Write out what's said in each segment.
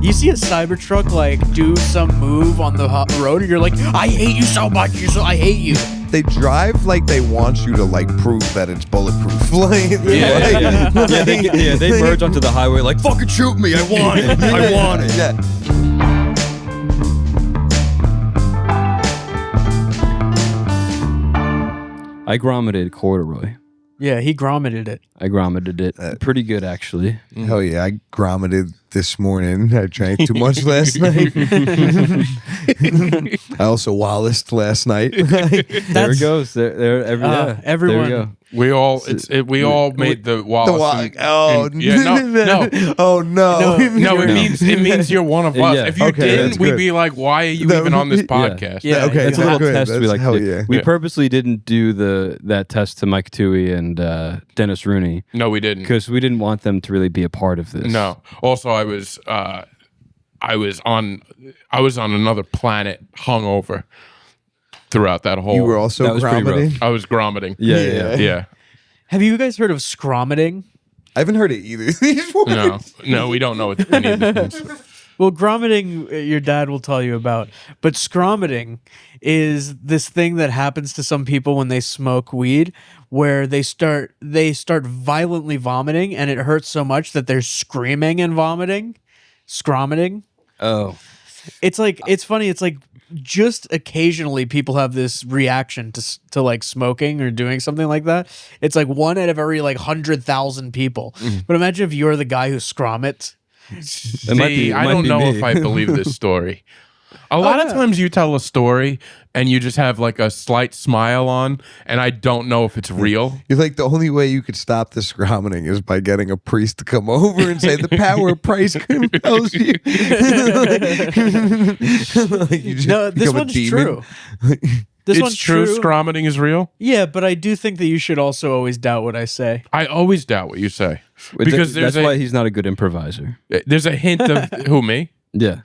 You see a Cybertruck like do some move on the road, and you're like, I hate you so much. I hate you. They drive like they want you to like prove that it's bulletproof. They merge onto the highway like, fucking shoot me, I want it, I want it. Yeah. I grommeted corduroy. Yeah, he grommeted it. I grommeted it. Pretty good, actually. Hell yeah, I grommeted this morning. I drank too much last night. I also walliced last night. There it goes. Everyone. Everyone. There we go. We all made the Wallace. No. No. No, it means you're one of us. Yeah. If you didn't, we'd be like, why are you even on this podcast? Yeah. Okay, It's a little test we like to do. yeah. We purposely didn't do that test to Mike Toohey and Dennis Rooney No, we didn't. because we didn't want them to really be a part of this. No. Also, I was on another planet, hungover throughout that whole. You were also That was pretty grommeting? I was grommeting. Yeah. Yeah. Have you guys heard of Scromiting? I haven't heard it either. These words. No, we don't know what any of this means. Well, grommeting, your dad will tell you about. But scromiting is this thing that happens to some people when they smoke weed, where they start violently vomiting, and it hurts so much that they're screaming and vomiting. Scromiting. Oh. It's funny. It's like just occasionally people have this reaction to like smoking or doing something like that. It's like one out of every like 100,000 people. But imagine if you're the guy who scromits. I don't know if I believe this story. A lot of times you tell a story and you just have like a slight smile on, and I don't know if it's real. You're like, the only way you could stop the scromiting is by getting a priest to come over and say, the power of Christ compels you. No, this one's true. This one's It's true. Scromiting is real. Yeah, but I do think that you should also always doubt what I say. I always doubt what you say because that's why he's not a good improviser. there's a hint of who me. Yeah.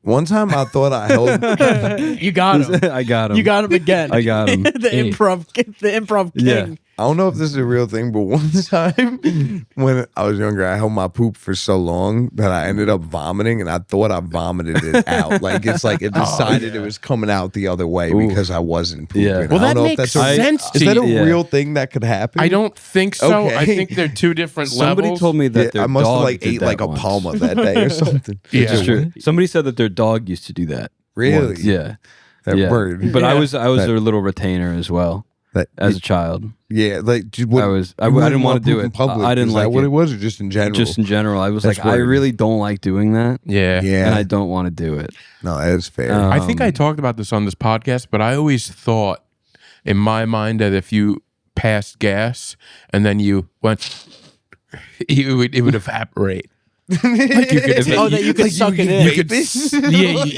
One time I thought I held... You got him. I got him. You got him again. I got him. the improv king. Yeah. I don't know if this is a real thing, but one time when I was younger, I held my poop for so long that I ended up vomiting, and I thought I vomited it out. Like it's like it decided it was coming out the other way because I wasn't pooping. Yeah. Well, I don't that know makes if that's sense. Is that a Yeah. real thing that could happen? I don't think so. Okay. I think they're two different Somebody levels. told me that their I must have dog like did ate that like a once. Palma that day or something. Yeah. It's true. Somebody said that their dog used to do that. Really? once. Yeah. That Yeah. bird. But I was That- their little retainer as well as a child. Yeah, like I didn't want to do it. I didn't like what it. it was, or just in general. Just in general, I was That's like, I weird. really don't like doing that, Yeah. yeah, and I don't want to do it. no, that's fair. I think I talked about this on this podcast, but I always thought in my mind that if you passed gas and then you went, it would evaporate. Like you could, that you could suck it in.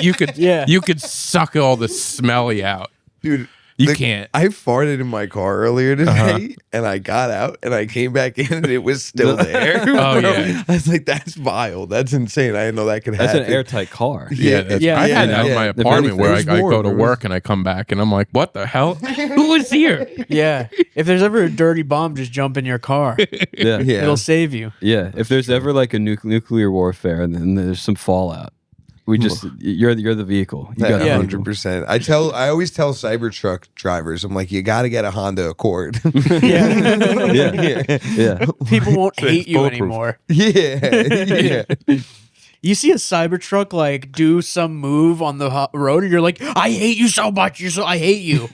You could, you could suck all the smelly out. Dude, You can't. I farted in my car earlier today, and I got out, and I came back in, and it was still there. Oh, yeah. I was like, "That's vile. That's insane. I didn't know that could That's happen." an airtight car. I had that in my apartment where I go to warm. work and I come back and I'm like, what the hell? Who is here? Yeah. If there's ever a dirty bomb, just jump in your car. Yeah, Yeah. It'll save you. yeah. If there's ever like a nuclear warfare, then there's some fallout. We just you're the vehicle. You got Yeah. 100%. I always tell Cybertruck drivers, I'm like, you got to get a Honda Accord. yeah. People won't hate you bulletproof. anymore. yeah. You see a Cybertruck like do some move on the road, and you're like, I hate you so much. I hate you.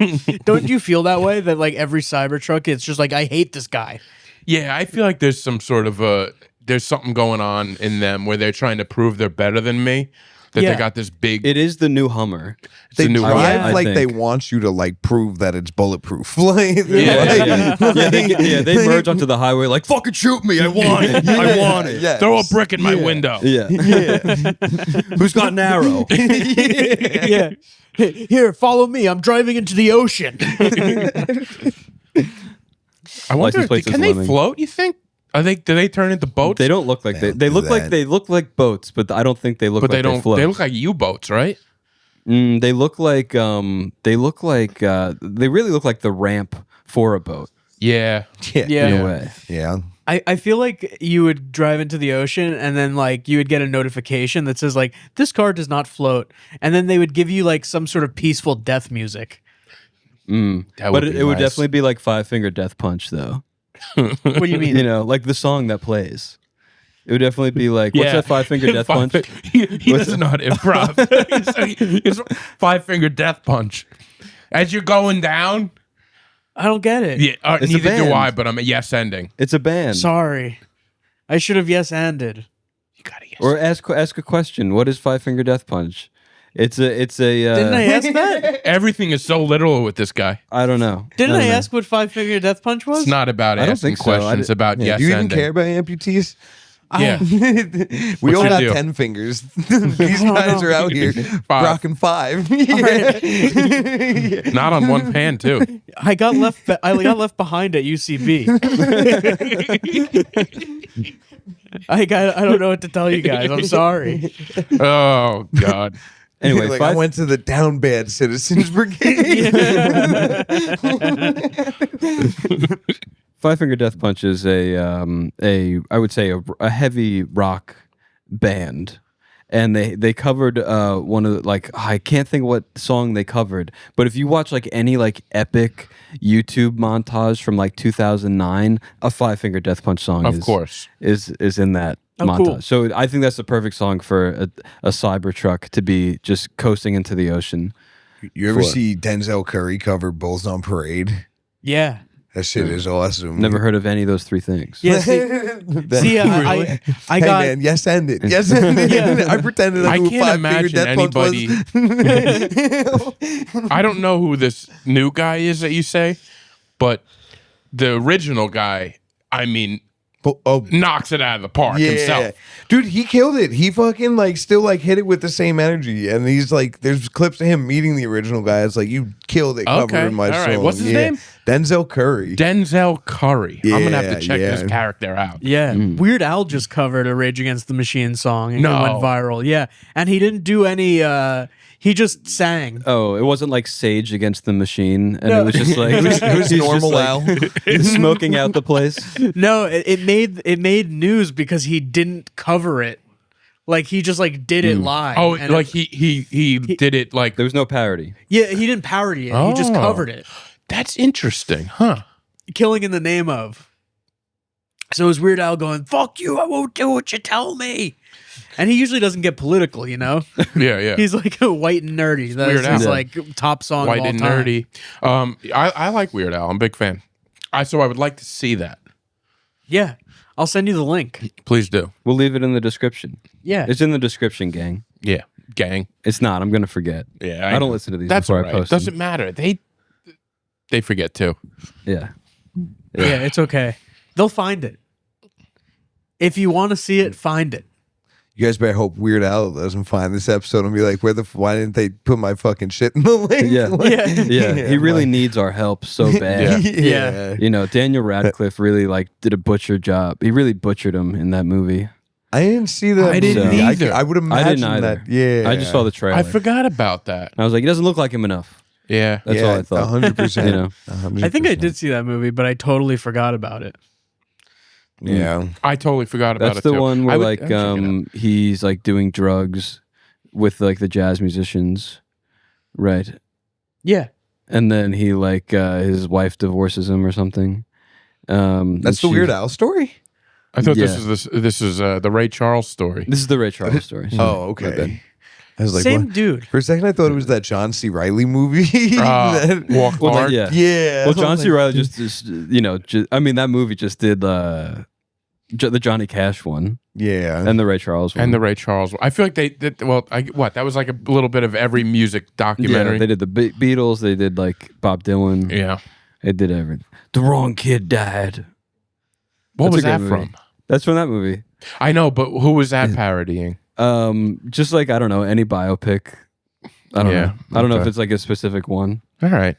Don't you feel that way? That like every Cybertruck, it's just like, I hate this guy. Yeah, I feel like there's some sort of there's something going on in them where they're trying to prove they're better than me. That Yeah. they got this big. It is the new Hummer. They the new drive I like think. they want you to like prove that it's bulletproof. Like, Yeah. They merge onto the highway like, fucking shoot me, I want it, I want it. Yeah. Throw a brick in my window. Yeah. Who's got an arrow? Yeah. Here, follow me. I'm driving into the ocean. I wonder, License plate says can they Lemming. float? You think? Do they turn into boats? They don't look like they look like they look like boats, but I don't think they look but like they don't. float. They look like U-boats, right? They look like they really look like the ramp for a boat Yeah. in a way. Yeah. I feel like you would drive into the ocean and then like you would get a notification that says like this car does not float, and then they would give you like some sort of peaceful death music. But it would definitely be like Five Finger Death Punch, though. What do you mean? You know, like the song that plays. It would definitely be like, what's that Five Finger Death Punch? He does not improv. It's Five Finger Death Punch. As you're going down. I don't get it. Yeah, It's a neither do band. I, but I'm a yes ending. It's a band. Sorry, I should have yes-anded. You gotta yes. Or ask a question. What is Five Finger Death Punch? It's a Didn't I ask that? Everything is so literal with this guy. I don't know. Didn't don't I know. ask what Five Finger Death Punch was? It's not about I don't asking think so. questions, about yes Do you even ending. care about amputees? Yeah. We all your got deal? 10 fingers. These guys are out here rocking 5. Not on one pan, too. I got left behind at UCB. I don't know what to tell you guys. I'm sorry. Oh, God. Anyway, Like, I went to the Down Bad Citizens Brigade. Five Finger Death Punch is I would say a heavy rock band, and they covered one of the, like, I can't think of what song they covered, but if you watch like any like epic YouTube montage from like 2009, a Five Finger Death Punch song Of course. is in that montage. Cool. So I think that's the perfect song for a Cybertruck to be just coasting into the ocean. You ever see Denzel Curry cover Bulls on Parade? Yeah. That shit is awesome. Never heard of any of those three things. Yeah. See, I Hey got. man, yes ended. Yes ended. Yeah. I pretended I I knew can't Five imagine Finger Death Punch was. I don't know who this new guy is that you say, but the original guy, I mean, knocks it out of the park himself. Dude, he killed it. He fucking like still like hit it with the same energy. And he's like, there's clips of him meeting the original guy. It's like, you killed it covering my all song. right. What's his name? Denzel Curry. Denzel Curry. I'm gonna have to check Yeah. this character out. Yeah, Weird Al just covered a Rage Against the Machine song and it No. went viral. Yeah, and he didn't do any. He just sang. Oh, it wasn't like Sage Against the Machine, and No. it was just like it was It was normal Al. smoking out the place. No, it made news because he didn't cover it. Like he just like did it live. Oh, and like he did it like There was no parody. yeah, he didn't parody it. He just Oh. covered it. that's interesting, huh? Killing in the name of. So it was Weird Al going, "Fuck you! I won't do what you tell me." And he usually doesn't get political, you know. Yeah. He's like white and nerdy. That's Weird his Al. like top song White of all and time. nerdy. I like Weird Al. I'm a big fan. So I would like to see that. Yeah, I'll send you the link. Please do. We'll leave it in the description. Yeah, It's in the description, gang. Yeah, gang. It's not. I'm gonna forget. Yeah, I don't listen to these That's before all I right. post them. Doesn't matter. They forget too. Yeah. yeah, it's okay. They'll find it. If you want to see it, find it. You guys better hope Weird Al doesn't find this episode and be like, why didn't they put my fucking shit in the link? Yeah. Like- Yeah. He really needs our help so bad. Yeah. You know, Daniel Radcliffe really like did a butcher job. He really butchered him in that movie. I didn't see that. I didn't movie. either. I would I imagine didn't either. that. Yeah. I just saw the trailer. I forgot about that. I was like, he doesn't look like him enough. Yeah. That's all I thought. 100%. You know. 100%. I think I did see that movie, but I totally forgot about it. Yeah. I totally forgot about That's it the too. one where I would- like I'd check it out. he's like doing drugs with like the jazz musicians. Right. Yeah, And then he like his wife divorces him or something. That's the Weird Al story? I thought Yeah. this is the Ray Charles story. This is the Ray Charles story. Oh, My bad. okay. I was like, same what? dude. For a second, I thought it was that John C. Riley movie. That- Walk Well, Hard. yeah. yeah. Well, John C. Riley just you know, I mean, that movie just did the Johnny Cash one Yeah. and the Ray Charles one. And the Ray Charles. I feel like they did. Well, that was like a little bit of every music documentary. Yeah, they did the Beatles. They did like Bob Dylan. Yeah. They did everything. The wrong kid died. What That's was a that good from? movie. That's from that movie. I know, but who was that parodying? Just like I don't know any biopic. I don't Yeah, know. I don't know if okay. it's like a specific one. All right.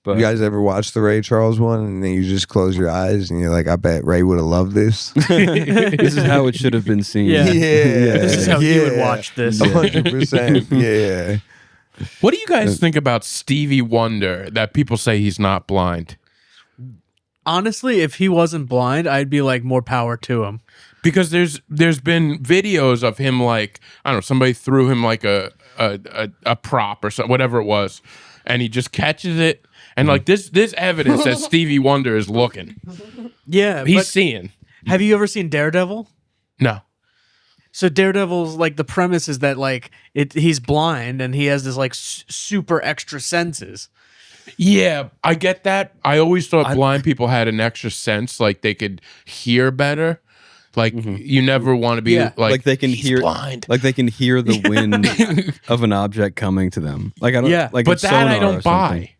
But You guys ever watch the Ray Charles one and then you just close your eyes and you're like, I bet Ray would have loved this? this is how it should have been seen. Yeah. This is how you would watch this. 100%. Yeah. What do you guys think about Stevie Wonder? That people say he's not blind. honestly, if he wasn't blind, I'd be like, more power to him. Because there's been videos of him, like, I don't know, somebody threw him like a prop or something, whatever it was, and he just catches it, and like this evidence that Stevie Wonder is looking. Yeah, He's seeing. Have you ever seen Daredevil? No. So Daredevil's like, the premise is that like he's blind and he has this like super extra senses. Yeah, I get that. I always thought blind people had an extra sense, like they could hear better. Like you never want to be like they can he's hear blind. like they can hear the wind of an object coming to them. Like I don't like but it's that sonar I or don't something. buy.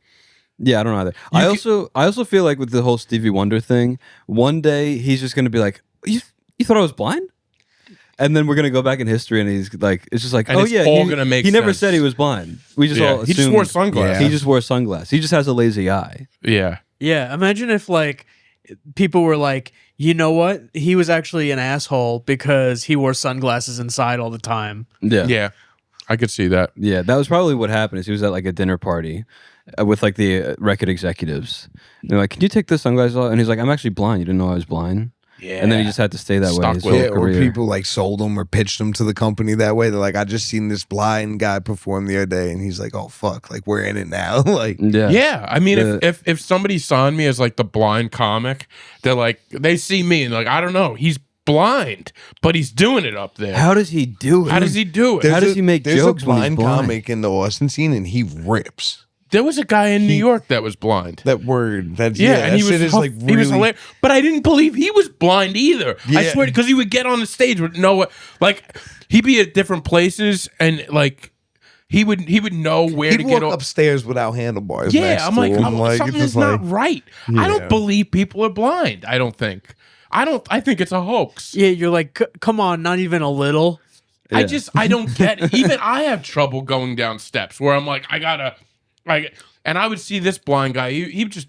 Yeah, I don't either. I also feel like with the whole Stevie Wonder thing, one day he's just gonna be like, you thought I was blind? And then we're gonna go back in history, and he's like, it's just like, And oh it's yeah, all he gonna make He never sense. said he was blind. We just all He just assumed- wore sunglasses. He just wore sunglasses. He just has a lazy eye. Yeah. Yeah, imagine if like people were like, you know what? He was actually an asshole because he wore sunglasses inside all the time. Yeah, Yeah. I could see that. yeah. That was probably what happened. Is he was at like a dinner party with like the record executives. And they're like, "Can you take the sunglasses off?" And he's like, "I'm actually blind. You didn't know I was blind." Yeah. And then he just had to stay that way Stuck his with whole it. Or career. people like sold them or pitched them to the company that way. They're like, I just seen this blind guy perform the other day, and he's like, oh fuck, like we're in it now. Like, Yeah, I mean, if somebody signed me as like the blind comic, they're like, they see me and like, I don't know, he's blind, but he's doing it up there. How does he do it? How does he do it? How does he make there's jokes a when he's blind blind? comic in the Austin scene, and he rips. There was a guy in New York that was blind. That word, that's Yeah, that and he shit was is like he was really. hilarious. But I didn't believe he was blind either. I Yeah. swear, because he would get on the stage with like he'd be at different places and like he would know where He'd to walk get upstairs without handlebars. Yeah, next I'm to like, him. something it's is not right. I Yeah. don't believe people are blind. I don't think. I think it's a hoax. Yeah, you're like, come on, not even a little. I don't get it. Even I have trouble going down steps where I'm like, and I would see this blind guy, he would just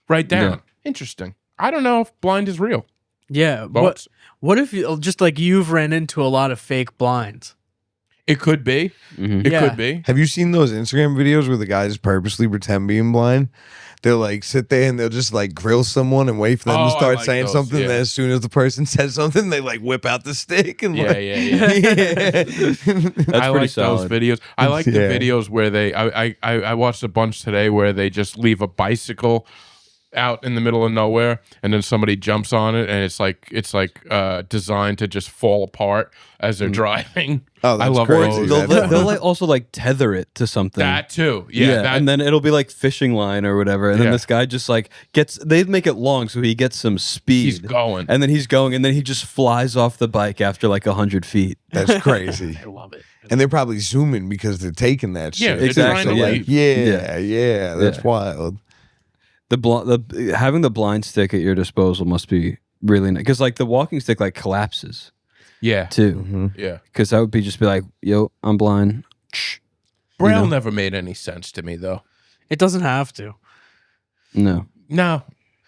write down. Yeah. Interesting. I don't know if blind is real. Yeah, Thoughts? what if just like you've ran into a lot of fake blinds? It could be. Mhm. It Yeah. could be. Have you seen those Instagram videos where the guys purposely pretend being blind? They'll like sit there and they'll just like grill someone and wait for them Oh, to I start like saying those, something. yeah. Then as soon as the person says something, they like whip out the stick and Yeah, like, yeah. That's I pretty like solid. those videos. I like the Yeah. videos where I watched a bunch today where they just leave a bicycle out in the middle of nowhere and then somebody jumps on it and it's like designed to just fall apart as they're driving. Oh, I that's love crazy. those. They'll like also like tether it to something. That too. Yeah. that, and then it'll be like fishing line or whatever. And then Yeah. this guy just like they make it long so he gets some speed. he's going. And then he's going, and then he just flies off the bike after like 100 feet. That's crazy. I love it. And they're probably zooming because they're taking that Yeah, shit. they're Exactly, trying to yeah. leave. Yeah, that's Yeah. wild. Having the blind stick at your disposal must be really nice because like the walking stick like collapses Yeah. too. Yeah. Because that would be just be like, yo, I'm blind. Braille know? never made any sense to me though. It doesn't have to. No. No,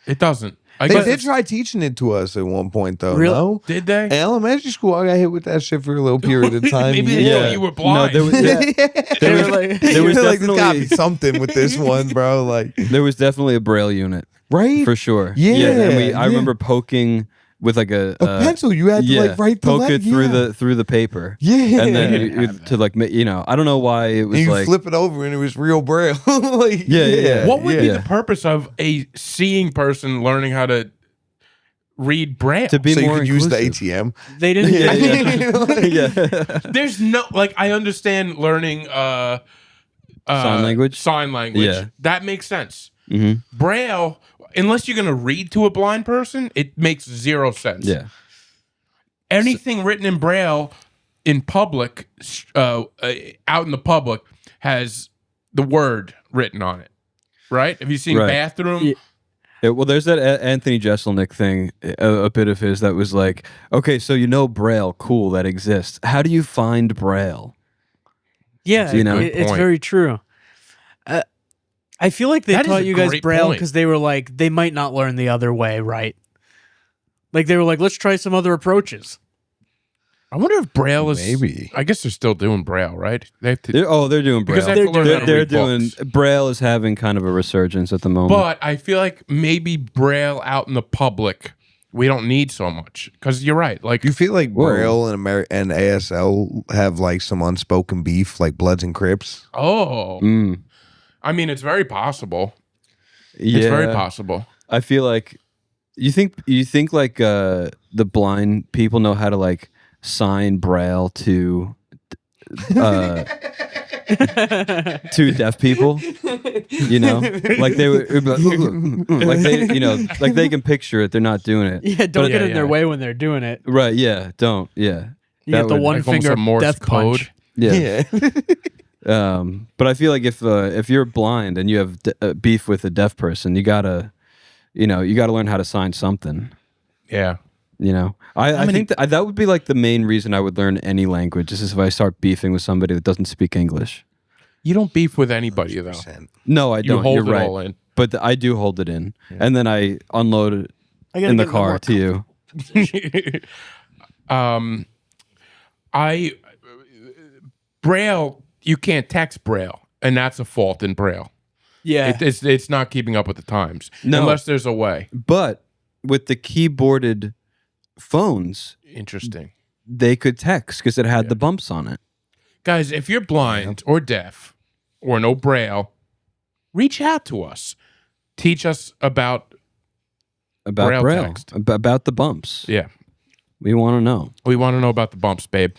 it doesn't. I They guess did try teaching it to us at one point, though. Really? No? Did they? In elementary school, I got hit with that shit for a little period of time. Maybe they Yeah. thought you were blind. No, there was They were like, there was like, there's gotta be definitely something with this one, bro. Like, there was definitely a Braille unit right? for sure. Yeah, and I yeah. remember poking with like a pencil. You had to like write the poke letter. it through the paper. Yeah. And then didn't have that. to like I don't know why it was And you like flip it over and it was real braille. Like, Yeah. What would be Yeah. the purpose of a seeing person learning how to read Braille? to be so you more could use the inclusive. ATM. they didn't. Yeah, yeah. There's no I understand learning Sign language? Sign language. Yeah. That makes sense. Mhm. Braille, unless you're gonna read to a blind person, it makes zero sense. Yeah. Anything written in Braille in public, out in the public, has the word written on it. Right? Have you seen Right. bathroom? Yeah. Yeah, well, there's that Anthony Jeselnik thing, a bit of his that was like, okay, so you know Braille, cool, that exists. How do you find Braille? Yeah, You know? it's Point. very true. I feel like they That is taught a you guys great Braille point. because they were like, they might not learn the other way, right? Like they were like, let's try some other approaches. I wonder if Braille is. Maybe. I guess they're still doing Braille, right? They have to. They're doing Braille. Because they have to learn how to They're read doing books. Braille is having kind of a resurgence at the moment. But I feel like maybe Braille out in the public, we don't need so much. Because you're right. Like You feel like Whoa. Braille and ASL have like some unspoken beef, like Bloods and Crips? oh, Mm. I mean, it's very possible. Yeah, It's very possible. I feel like you think like the blind people know how to like sign Braille to deaf people, you know, like they would like they, you know, like they can picture it, they're not doing it. Yeah, don't But- get Yeah, in their yeah. way when they're doing it. Right? Yeah. Don't. Yeah. You That get the would- one like almost finger a Morse death code. punch. Yeah. But I feel like if you're blind and you have beef with a deaf person, you gotta learn how to sign something. Yeah. You know, I think that would be like the main reason I would learn any language. Is if I start beefing with somebody that doesn't speak English. You don't beef with anybody, though. No, I You don't. hold You're it right. all in. But I do hold it in, and then I unload it I gotta in the get car more to you. Braille, you can't text Braille, and that's a fault in Braille. Yeah. It's not keeping up with the times. No. Unless there's a way. But with the keyboarded phones, Interesting. they could text because it had the bumps on it. Guys, if you're blind or deaf or no Braille, reach out to us. Teach us about About Braille Braille, text. about the bumps. yeah. We want to know. We want to know about the bumps, babe.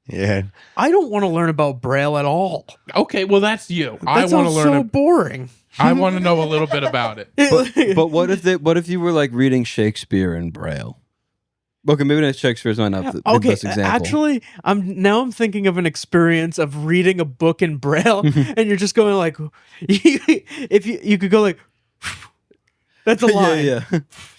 Yeah. I don't want to learn about Braille at all. Okay, well that's you. That I want to sounds learn. so boring. I want to know a little bit about it. But what if you were like reading Shakespeare in Braille? Okay, maybe not Shakespeare's not the Okay, best example. actually, I'm thinking of an experience of reading a book in Braille, and you're just going like, if you could go like, that's a line. yeah.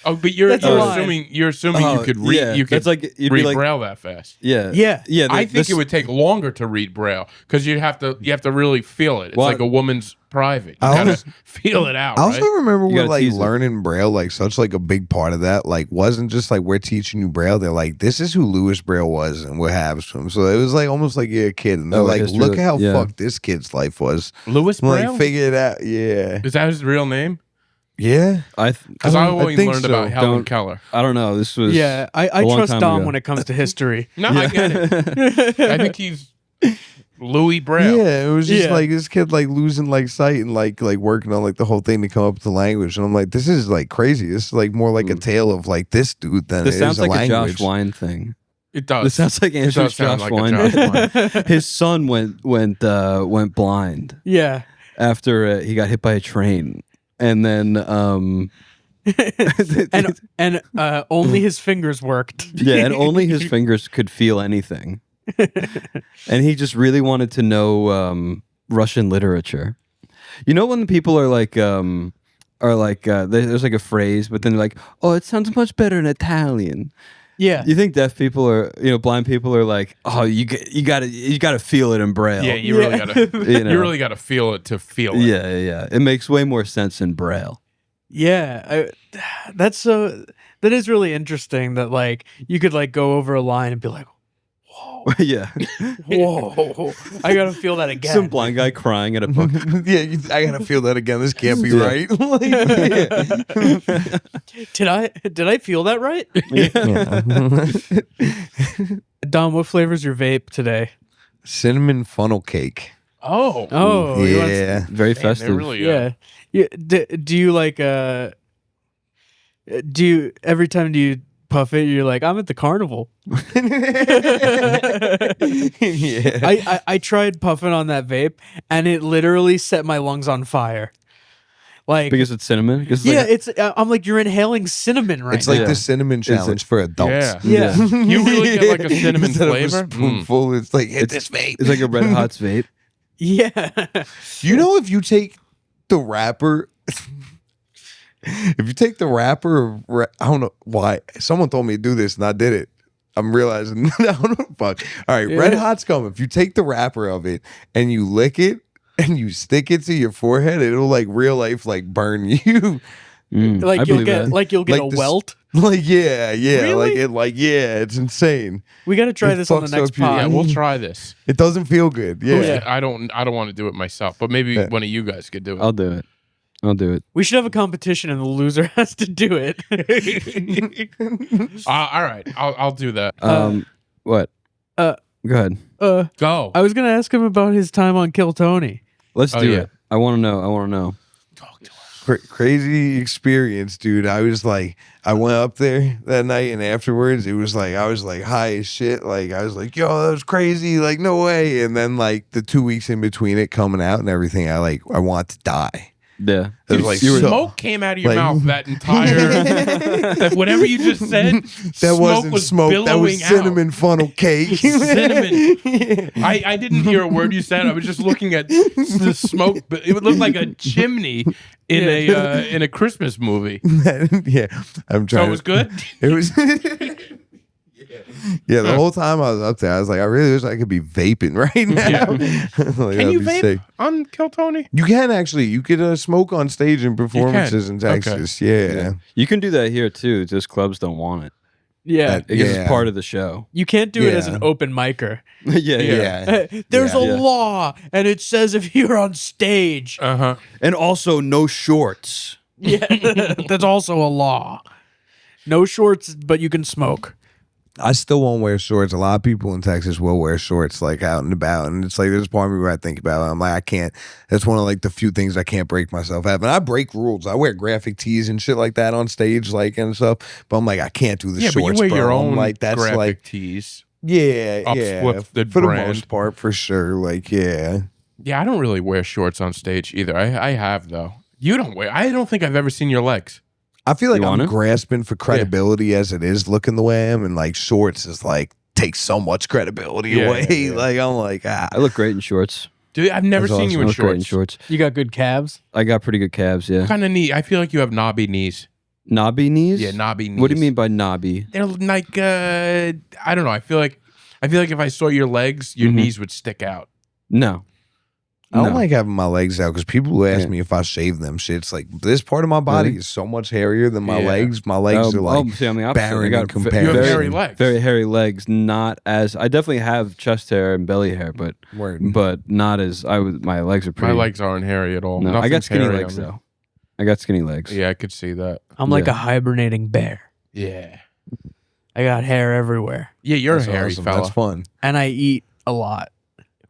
Oh, but you're That's a lie. assuming you Oh, could read. yeah, You could that's like you'd read be like, Braille that fast. yeah, Yeah. yeah. I think it would take longer to read Braille because you have to really feel it. It's Well, like a woman's private. You I gotta was- feel it out. I right? also remember You when gotta like tease it. learning Braille, like such like a big part of that, like wasn't just like we're teaching you Braille. They're like, this is who Lewis Braille was and what happens to him. So it was like almost like you're a kid, and they're Oh, like, history, look how yeah. fucked this kid's life was. Lewis Braille. Like figure it out. Yeah, Is that his real name? yeah. Because I don't- I always think learned so. about Helen Don't- Keller. I don't know. This was Yeah, I a long trust time Dom ago. when it comes to history. No, I get it. I think he's Louis Braille. Yeah, it was just Yeah. like this kid like losing like sight and like working on like the whole thing to come up with the language. And I'm like, this is like crazy. This is like more like a tale of like this dude than This it sounds is a like a language. Josh Wine thing. It does. This sounds like It Andrew's does sound Josh like a Wine. Josh Wine. His son went blind Yeah. after he got hit by a train, and then and only his fingers worked. yeah, and only his fingers could feel anything, and he just really wanted to know Russian literature. You know when people are like there's like a phrase, but then they're like, oh, it sounds much better in Italian. Yeah. You think deaf people are, blind people are like, oh, you gotta feel it in Braille. Yeah, you really gotta. You know. You really gotta feel it to feel it. Yeah. It makes way more sense in Braille. Yeah, that is really interesting that like you could like go over a line and be like, Yeah. whoa, I gotta feel that again. Some blind guy crying at a book. Yeah, I gotta feel that again. This can't be Yeah. right. Like, Did I feel that right? Dom, what flavor's your vape today? Cinnamon funnel cake. Oh. Oh, you want- Yeah. Very Man, festive. they're really yeah. Do you like every time do you puff it, you're like, I'm at the carnival. Yeah. I tried puffing on that vape and it literally set my lungs on fire. Like Because it's cinnamon? Because yeah, I'm like, you're inhaling cinnamon right It's like Yeah. the cinnamon challenge for adults. Yeah. Yeah. You really get like a cinnamon Instead of a flavor? spoonful, it's like hit this vape. it's like a Red Hot's vape. Yeah. You know, if you take the wrapper, if you take the wrapper, I don't know why. Someone told me to do this, and I did it. I'm realizing I don't know. Fuck. All right, Red Yeah. Hot's coming. If you take the wrapper of it and you lick it and you stick it to your forehead, it'll like real life like burn you. I Like believe that. you'll get Like a this- welt. Like yeah, Really? it's insane. We got to try It this on the fucks next up your- pod. Yeah, we'll try this. It doesn't feel good. Yeah. I don't want to do it myself, but maybe one of you guys could do it. I'll do it. I'll do it. We should have a competition, and the loser has to do it. All right, I'll do that. What? Uh, Go ahead. Go. I was gonna ask him about his time on Kill Tony. Let's Oh, do yeah. it. I want to know. I want to know. Talk to us. Crazy experience, dude. I was like, I went up there that night, and afterwards, it was like I was like high as shit. Like I was like, yo, that was crazy. Like no way. And then like the 2 weeks in between it coming out and everything, I want to die. Yeah. It was Dude, like smoke came out of your like- mouth that entire that whatever you just said. That wasn't was smoke. That was billowing out. cinnamon funnel cake. Cinnamon. I didn't hear a word you said. I was just looking at the smoke, but it would look like a chimney in a Christmas movie. Yeah, I'm So trying. it was good. It was. Yeah, the whole time I was up there, I was like, I really wish I could be vaping right now. Like, Can you that'd be vape sick. on Kill Tony? You can actually. You could smoke on stage in performances in Okay. Texas. Yeah. You can do that here too. Just clubs don't want it. Yeah, That- Because Yeah. it's part of the show. you can't do it as Yeah. an open micer. yeah, Yeah. There's Yeah. a Yeah. law, and it says if you're on stage, Uh-huh. And also no shorts. yeah, that's also a law. No shorts, but you can smoke. I still won't wear shorts. A lot of people in Texas will wear shorts like out and about, and it's like there's part of me where I think about it. I'm like, I can't. That's one of like the few things I can't break myself at. And I break rules. I wear graphic tees and shit like that on stage, like and stuff. But I'm like, I can't do the Yeah, but shorts. you wear bro. your I'm own like that's graphic like tees. yeah, Uplifted for the brand. most part, for sure. Like yeah. Yeah, I don't really wear shorts on stage either. I have though. You don't wear. I don't think I've ever seen your legs. I feel like You I'm wanna? grasping for credibility as it is looking the way I am, and like shorts is like takes so much credibility Yeah, away. yeah, yeah. Like I'm like I look great in shorts. Dude, I've never That's seen you I in look great in shorts. shorts. You got good calves. I got pretty good calves. Yeah. Kind of neat. I feel like you have knobby knees. Knobby knees. Yeah, knobby knees. What do you mean by knobby? They're like I don't know. I feel like if I saw your legs, your Mhm. knees would stick out. No. I don't No. like having my legs out because people will ask Yeah. me if I shave them. Shit's like this part of my body Really? is so much hairier than my Yeah. legs. My legs are like see, I'm the opposite. barren I got in comparison. You have very, hairy legs. very hairy legs. Not as I definitely have chest hair and belly hair, but not as I was. My legs are My pretty. legs aren't hairy at all. No, I got Nothing's skinny hairy legs on me. though. I got skinny legs. Yeah, I could see that. I'm like Yeah. a hibernating bear. Yeah. I got hair everywhere, Yeah, you're That's a hairy awesome. fella. That's fun. and I eat a lot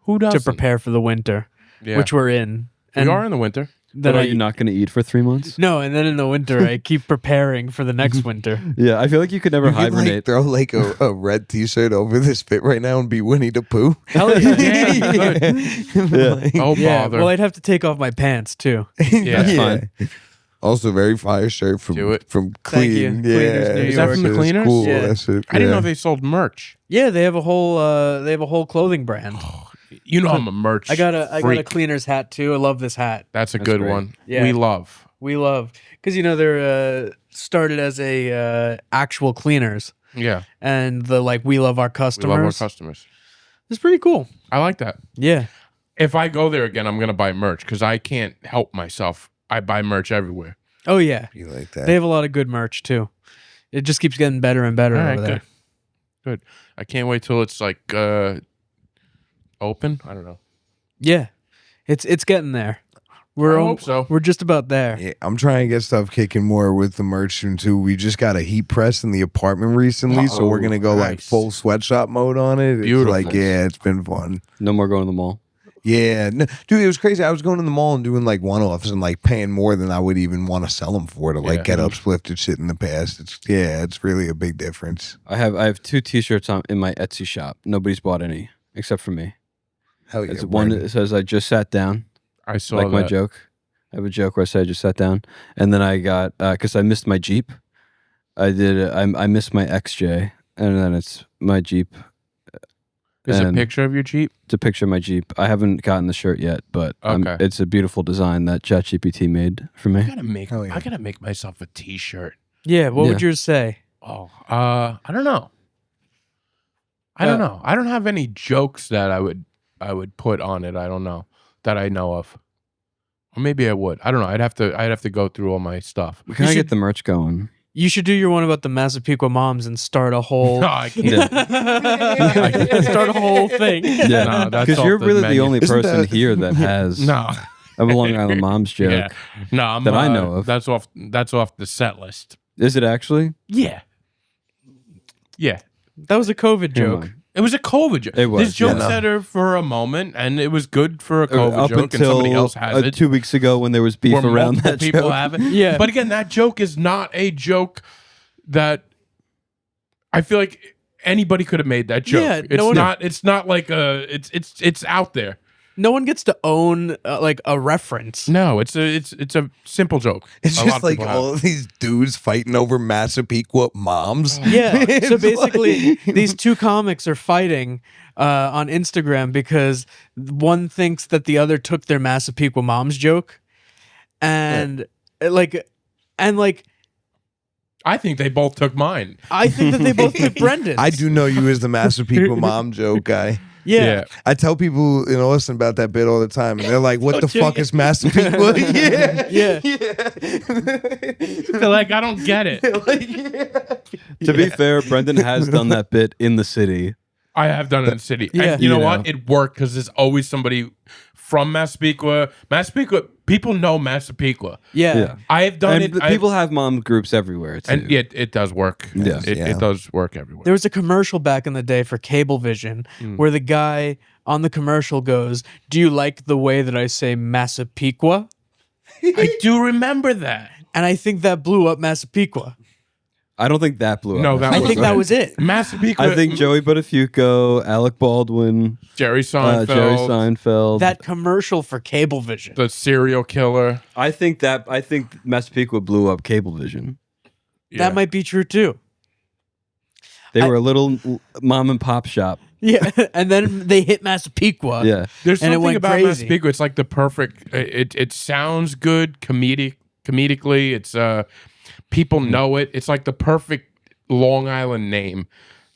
Who does to prepare for the winter, Yeah. which we're in. we And are in the winter. then But are I you not going to eat for 3 months? no, and then in the winter I keep preparing for the next winter. Yeah, I feel like you could never You could like hibernate. throw like a red T-shirt over this fit right now and be Winnie the Pooh. Hell yeah. Yeah. Oh, Yeah, bother. well, I'd have to take off my pants too. Yeah. That's fine. Also, very fire shirt from Do it. from Thank you. Clean. Cleaners, Yeah, New Is that from the shit Cleaners? Cool. Yeah. That shit, I didn't know yeah. they sold merch. Yeah, they have a whole clothing brand. You know I'm a merch. I got a freak. cleaner's hat too. I love this hat. That's a That's good great. one. Yeah. We love. We love because they're started as a actual cleaners, Yeah. and the like we love our We customers. love our customers. It's pretty cool. I like that. Yeah. If I go there again, I'm gonna buy merch because I can't help myself. I buy merch everywhere. Oh yeah. You like that? They have a lot of good merch too. It just keeps getting better and better All right, over there. good. I can't wait till it's like open. I don't know. Yeah. It's getting there. I hope so. We're just about there. Yeah, I'm trying to get stuff kicking more with the merch soon too. We just got a heat press in the apartment recently, so we're gonna go like nice. full sweatshop mode on it. Beautiful. It's like yeah, it's been fun. No more going to the mall. Yeah, no, dude, it was crazy. I was going to the mall and doing like one-offs and like paying more than I would even want to sell them for to like Yeah. get uplifted shit in the past. It's really a big difference. I have 2 T-shirts on in my Etsy shop. Nobody's bought any except for me. Hell yeah, It's one Bergen. that says I just sat down. I saw Like my that. joke. I have a joke where I say I just sat down, and then I got because I missed my Jeep. I missed my XJ, and then it's my Jeep. There's a and picture of your Jeep. It's a picture of my Jeep. I haven't gotten the shirt yet, but Okay. it's a beautiful design that ChatGPT made for me. Hell yeah. I gotta make myself a T-shirt. Yeah. What would Yeah. yours say? Oh, I don't know. I don't know. I don't have any jokes that I would put on it. I don't know that I know of. Or maybe I would. I don't know. I'd have to go through all my stuff. Can You I should- get the merch going? You should do your one about the Massapequa moms and start a whole No, I can't. start a whole thing. Yeah, No, that's because off you're the really menu. the only Isn't person that- here that has No. a Long Island Mom's joke. Yeah. No, I'm, that I know of. That's off the set list. Is it actually? Yeah. Yeah. That was a COVID Come joke. on. It was a COVID joke. It was, This joke yeah. set her for a moment, and it was good for a COVID Up joke, and until somebody else has it. 2 weeks ago when there was beef where around multiple that people joke. have it. Yeah. But again, that joke is not a joke that I feel like anybody could have made that joke. Yeah, it's no one- not. It's not like it's out there. No one gets to own like a reference. No, it's a simple joke. It's A lot just of like people have all of these dudes fighting over Massapequa moms. Yeah. So It's basically, like- these two comics are fighting on Instagram because one thinks that the other took their Massapequa moms joke, and like I think they both took mine. I think that they both took Brendan's. I do know you as the Massapequa mom joke guy. Yeah. I tell people in Austin about that bit all the time, and they're like, "What the fuck is Massapequa?" yeah, Yeah. They're like, I don't get it. To be fair, Brendan has done that bit in the city. I have done it in the city. Yeah. And you know You what? know. It worked because there's always somebody from Massapequa. People know Massapequa. Yeah. I have done And it. people have mom groups everywhere too. And yeah, it does work. Yeah. It does work everywhere. There was a commercial back in the day for Cablevision where the guy on the commercial goes, "Do you like the way that I say Massapequa?" I do remember that. And I think that blew up Massapequa. I don't think that blew up. No, that I was think that was it. Massapequa. I think Joey Buttafuoco, Alec Baldwin, Jerry Seinfeld, Jerry Seinfeld. That commercial for Cablevision. the serial killer. I think Massapequa blew up Cablevision. Yeah. That might be true too. They were a little mom and pop shop. Yeah. And then they hit Massapequa. Yeah. There's and it something went about crazy. Massapequa. It's like the perfect. It sounds good comedically. It's people know it. It's like the perfect Long Island name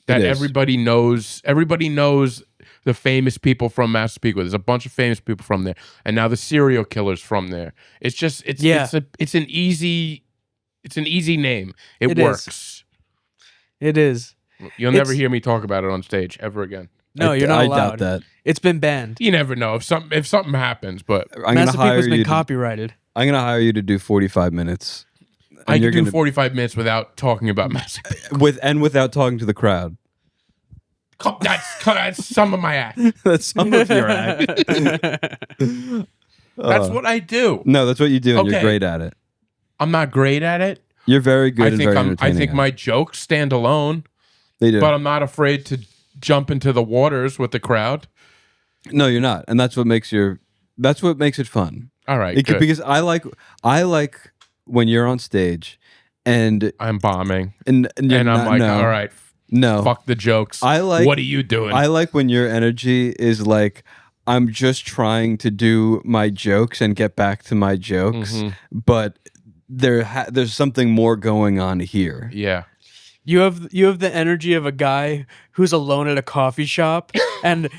that It is. everybody knows. Everybody knows the famous people from Massapequa. There's a bunch of famous people from there, and now the serial killers from there. It's just it's an easy name. It It is. works. It is. You'll never It's- hear me talk about it on stage ever again. No, you're not I allowed. doubt that. It's been banned. You never know if something happens, but I'm gonna hire Massapequa's been you. copyrighted. I'm gonna hire you to do 45 minutes. I And can do gonna 45 minutes without talking about Massapequa. without talking to the crowd. That's some of my act. That's some of your act. That's what I do. No, that's what you do, and you're Okay. great at it. I'm not great at it. You're very good I and think very I entertaining. think at my it. jokes stand alone, They do. but I'm not afraid to jump into the waters with the crowd. No, you're not, and that's what makes it fun. All right, It could- good. because I like when you're on stage, and I'm bombing, you're and I'm not- like, no, all right, no. fuck the jokes. I like- What are you doing? I like when your energy is like, I'm just trying to do my jokes and get back to my jokes, Mm-hmm. but there's something more going on here. yeah. You have the energy of a guy who's alone at a coffee shop and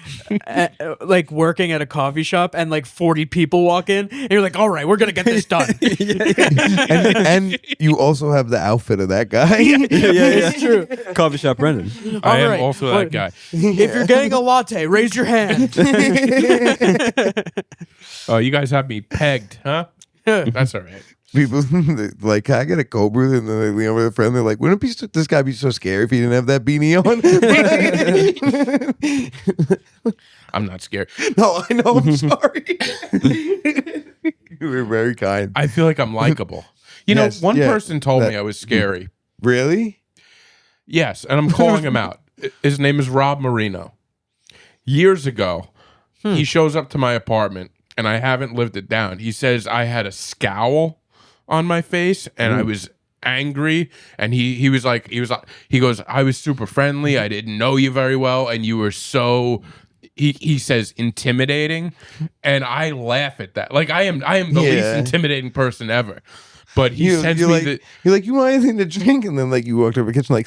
like working at a coffee shop, and like 40 people walk in, and you're like, "All right, we're gonna get this done." and you also have the outfit of that guy. It's true. Coffee shop Brendan. I All am right, also what- that guy. If you're getting a latte, raise your hand. Oh, you guys have me pegged, huh? That's all right. People like, "Can I get a Cobra?" And then they lean over to their friend. They're like, "Wouldn't this guy be so scary if he didn't have that beanie on?" I'm not scared. No, I know. I'm sorry. You were very kind. I feel like I'm likable. You Yes, know, one yeah, person told that- me I was scary. Really? Yes, and I'm calling him out. His name is Rob Marino. Years ago, he shows up to my apartment, and I haven't lived it down. He says I had a scowl on my face, and I was angry. And he goes, I was super friendly. I didn't know you very well, and you were so. He says intimidating, and I laugh at that. Like I am the least Yeah. intimidating person ever. But he sends me the. You're like, you want anything to drink? And then like you walked over the kitchen like.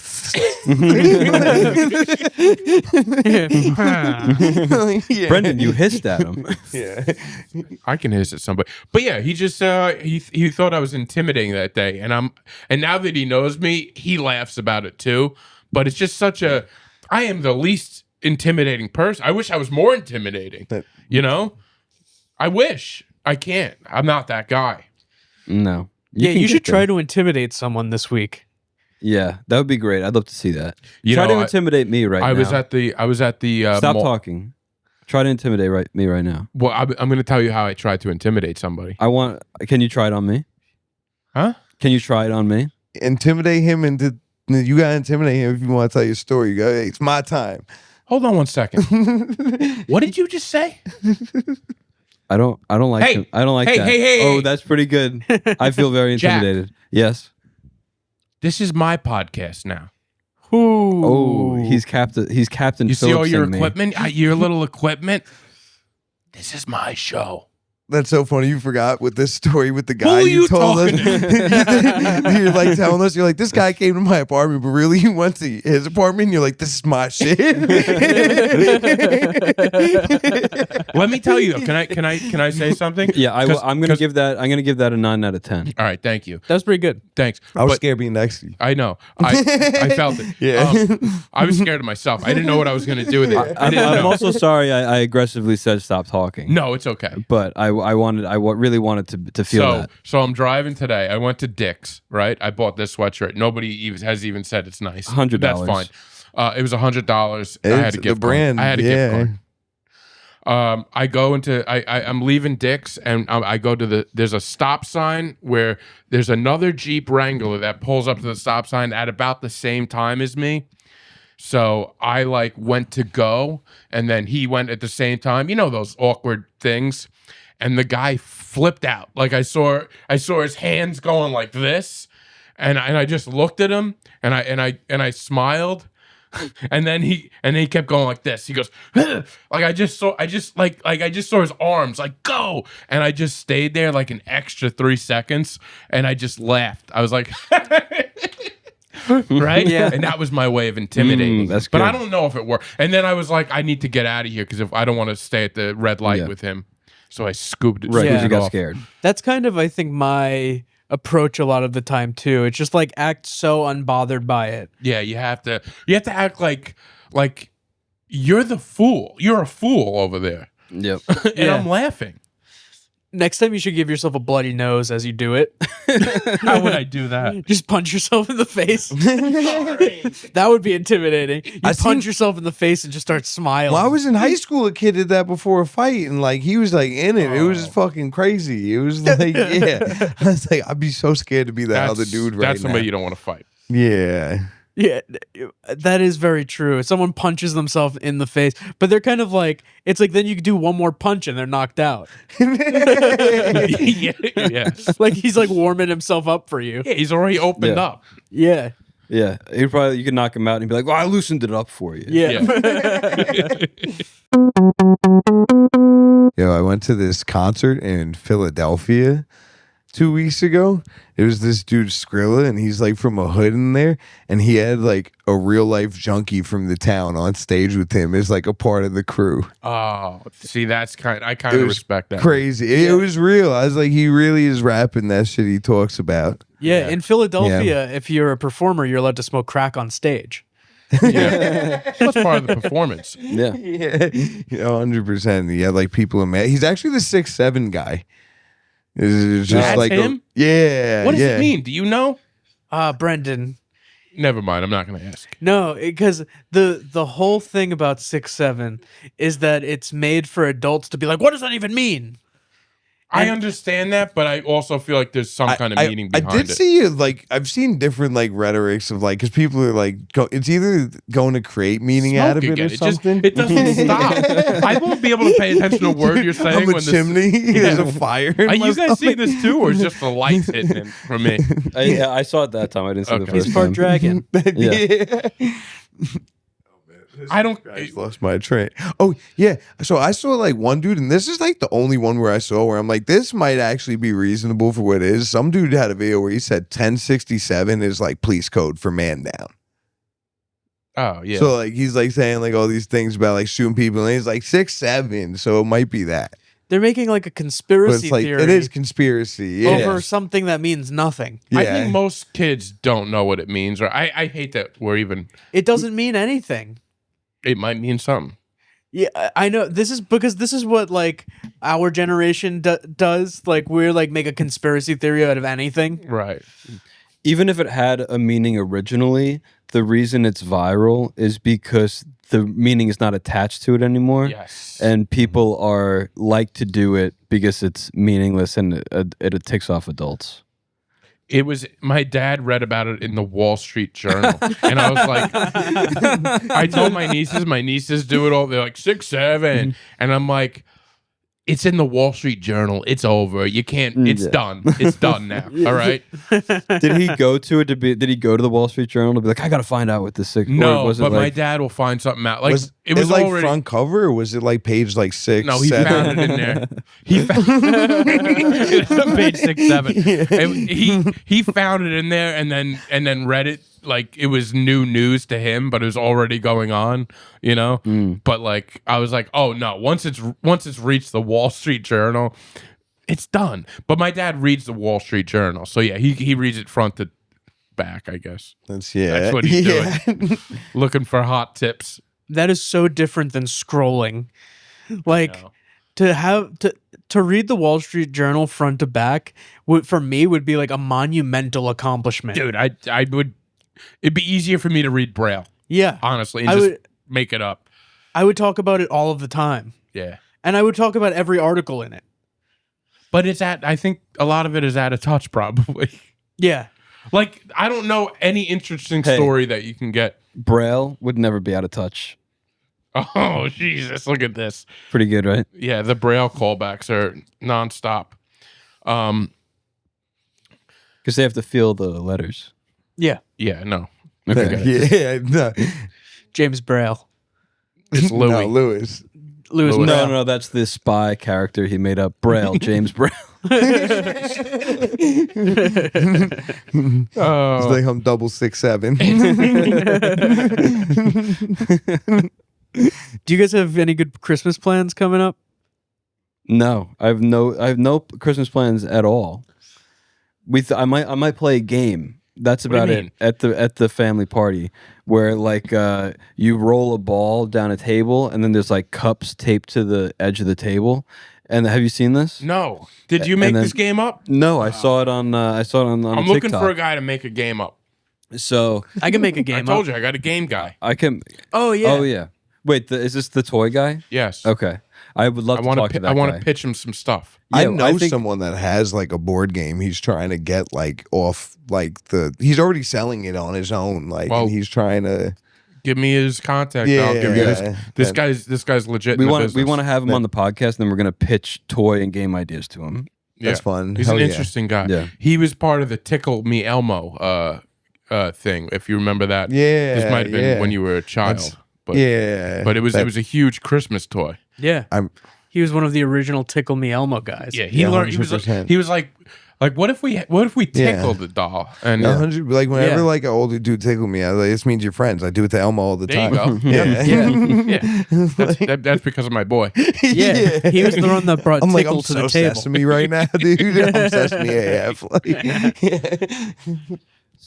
Yeah. Brendan, you hissed at him. Yeah. I can hiss at somebody, but yeah, he just he thought I was intimidating that day, and now that he knows me, he laughs about it too. But it's just I am the least intimidating person. I wish I was more intimidating. I wish. I can't. I'm not that guy. No. You should try to intimidate someone this week. Yeah, that would be great. I'd love to see that. You Try know, to intimidate me right now. I was at the. Stop talking. Try to intimidate me right now. Well, I'm going to tell you how I tried to intimidate somebody. Can you try it on me? Huh? Can you try it on me? Intimidate him into. You gotta intimidate him if you want to tell your story. You go, hey, it's my time. Hold on one second. What did you just say? I don't like him. I don't like that. Hey. Oh, that's pretty good. I feel very intimidated. Jack. Yes. This is my podcast now. Ooh. Oh, he's Captain. He's Captain. You see all your Phillipsing me. equipment, your little equipment. This is my show. That's so funny. You forgot with this story with the guy Who are you told us. talking to? You're like telling us, you're like, this guy came to my apartment, but really you went to his apartment. And you're like, this is my shit. Let me tell you. Can I say something? Yeah, I'm gonna give that. I'm gonna give that a 9 out of 10. All right, thank you. That was pretty good. Thanks. I was But scared being next to you. I know. I felt it. Yeah. I was scared of myself. I didn't know what I was going to do with it. I didn't I'm know. also sorry. I aggressively said stop talking. No, it's okay. But I really wanted to feel that. So I'm driving today. I went to Dick's, right? I bought this sweatshirt. Nobody has even said it's nice. $100. That's fine. It was $100. I had a gift brand. card. I had a yeah. gift card. I go into I'm leaving Dick's and I go to there's a stop sign where there's another Jeep Wrangler that pulls up to the stop sign at about the same time as me. So I went to go and then he went at the same time. You know those awkward things. And the guy flipped out. I saw his hands going like this, and I just looked at him and I smiled, and then he kept going like this. He goes I just saw his arms go, and I just stayed there an extra 3 seconds, and I just laughed. I was like. Right? Yeah. And that was my way of intimidating. That's but good. I don't know if it worked. And then I was like, I need to get out of here because if I don't want to stay at the red light with him. So I scooped it. Right, because Yeah. you got off. scared. That's kind of, I think, my approach a lot of the time too. It's just act so unbothered by it. Yeah, you have to act like you're the fool. You're a fool over there. Yep. And Yeah. I'm laughing. Next time you should give yourself a bloody nose as you do it. How would I do that? Just punch yourself in the face. That would be intimidating. You punch yourself in the face and just start smiling. Well, I was in high school. A kid did that before a fight, and he was in it. It was just fucking crazy. It was yeah. I was like, I'd be so scared to be that other dude right now. That's somebody you don't want to fight. Yeah. Yeah, that is very true. If someone punches themselves in the face, but they're kind of it's then you do one more punch and they're knocked out. Yeah. He's warming himself up for you. Yeah, he's already opened Yeah. up. Yeah. Yeah. You could knock him out and be like, well, I loosened it up for you. Yeah. Yo, I went to this concert in Philadelphia 2 weeks ago. It was this dude Skrilla, and he's from a hood in there, and he had a real life junkie from the town on stage with him as a part of the crew. Oh, see, that's I kind It of was respect that. Crazy. It was real. I was like, he really is rapping that shit he talks about. Yeah. In Philadelphia, if you're a performer, you're allowed to smoke crack on stage. Yeah. That's part of the performance. Yeah. Yeah, 100%. He had people in He's actually the 6'7" guy. It's just That's him? Yeah. What does yeah. it mean? Do you know? Brendan. Never mind. I'm not going to ask. No, because the whole thing about 6'7" is that it's made for adults to be what does that even mean? I understand that, but I also feel like there's some kind of meaning behind I did it. see it. I've seen different rhetorics of because people are it's either going to create meaning out of it Smoking or something. It doesn't stop. I won't be able to pay attention to a word you're saying I'm a when chimney. There's a fire. in Are my you guys stomach. seeing this too, or is just the lights hitting it for me? I saw it that time. I didn't see the Okay. first He's part time. dragon. Yeah. I don't. I just lost my train. Oh yeah, so I saw like one dude, and this is like the only one where I saw where I'm like, this might actually be reasonable for what it is. Some dude had a video where he said 1067 is like police code for man down. Oh yeah. So like he's like saying like all these things about like shooting people, and he's like 6'7", so it might be that. They're making like a But conspiracy it's like theory it is conspiracy. Yeah. over something that means nothing. I think most kids don't know what it means, or I hate that we're even. It doesn't mean anything. It might mean something. Yeah, I know. This is because this is what like our generation does. Like we're like make a conspiracy theory out of anything. Right. Even if it had a meaning originally, the reason it's viral is because the meaning is not attached to it anymore. Yes. And people are like to do it because it's meaningless and it ticks off adults. It was my dad read about it in the Wall Street Journal, and I was like, I told my nieces do it all. They're like 6'7", and I'm like, it's in the Wall Street Journal. It's over. You can't. It's done. It's done now. All right. Did he go to it to be? Did he go to the Wall Street Journal to be like, I got to find out what this sick? No, was it but my like, dad will find something out. Like it was like already front cover, or was it like page like 6? No, he 7? found it in there. He found page 6, 7. And he found it in there and then read it like it was new news to him, but it was already going on, you know. But like I was like, oh no, once it's reached the Wall Street Journal, it's done. But my dad reads the Wall Street Journal, so yeah, he reads it front to back, I guess. That's what he's doing. Looking for hot tips. That is so different than scrolling. Like to read the Wall Street Journal front to back for me would be like a monumental accomplishment. Dude, I would. It'd be easier for me to read Braille. Yeah, honestly, and make it up. I would talk about it all of the time. Yeah, and I would talk about every article in it. But I think a lot of it is out of touch, probably. Yeah. Like, I don't know any interesting story that you can get. Braille would never be out of touch. Oh, Jesus, look at this. Pretty good, right? Yeah, the Braille callbacks are nonstop. Because they have to feel the letters. Yeah. Yeah, no. Okay. Yeah, no. James Braille. It's Louis. No, Lewis. Louis No, Braille. no, that's the spy character he made up. Braille, James Braille. It's like I'm double 6'7". Do you guys have any good Christmas plans coming up? No, I have no Christmas plans at all. I might play a game. That's What do you about mean? it at the family party where like you roll a ball down a table and then there's like cups taped to the edge of the table. And have you seen this? No. Did you make then- this game up? No, I saw it on I'm TikTok. looking for a guy to make a game up. So I can make a I game told up. you, I got a game guy. I can. Oh yeah. Oh yeah. Wait, is this the toy guy? Yes. Okay, I would love to talk to that I want guy. to pitch him some stuff. I Yeah, know I think- someone that has like a board game he's trying to get like off like he's already selling it on his own like Well, and he's trying to Give me his contact. Yeah, I'll give you yeah. this guy's legit. We in the want to business. have him on the podcast, and then we're gonna pitch toy and game ideas to him. that's fun. He's Hell an yeah. interesting guy. Yeah. He was part of the Tickle Me Elmo thing, if you remember that. Yeah, This might have been yeah. when you were a child. That's- But Yeah. but it was a huge Christmas toy. Yeah. I'm- He was one of the original Tickle Me Elmo guys. Yeah, he Yeah, learned 100%. he was like what if we Yeah. tickled the doll? And 100 like whenever Yeah. like an older dude tickle me, I was like, this means you're friends. I do it to Elmo all the there time. you go. Yeah. Yeah. That's because of my boy. Yeah. He was the one that brought I'm like, Tickle I'm to so the table. sesame right now, dude. I'm sesame AF. Like,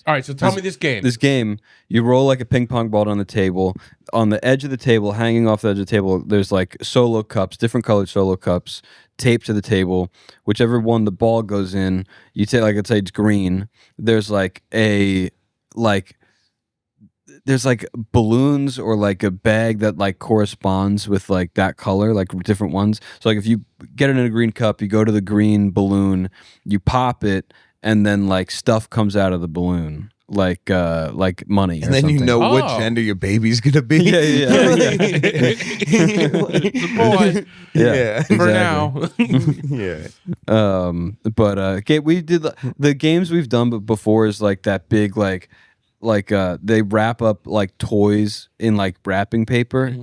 All right, so tell me this game. This game, you roll like a ping pong ball on the table. On the edge of the table, hanging off the edge of the table, there's like solo cups, different colored solo cups, taped to the table. Whichever one the ball goes in, you take like let's say it's green. There's like there's like balloons or like a bag that like corresponds with like that color, like different ones. So like if you get it in a green cup, you go to the green balloon, you pop it, and then like stuff comes out of the balloon, like money. and then you know what Oh. gender your baby's gonna be. Yeah. Boy, Yeah. for Exactly. now. Yeah. But we did the games we've done before is like that big like like they wrap up like toys in like wrapping paper,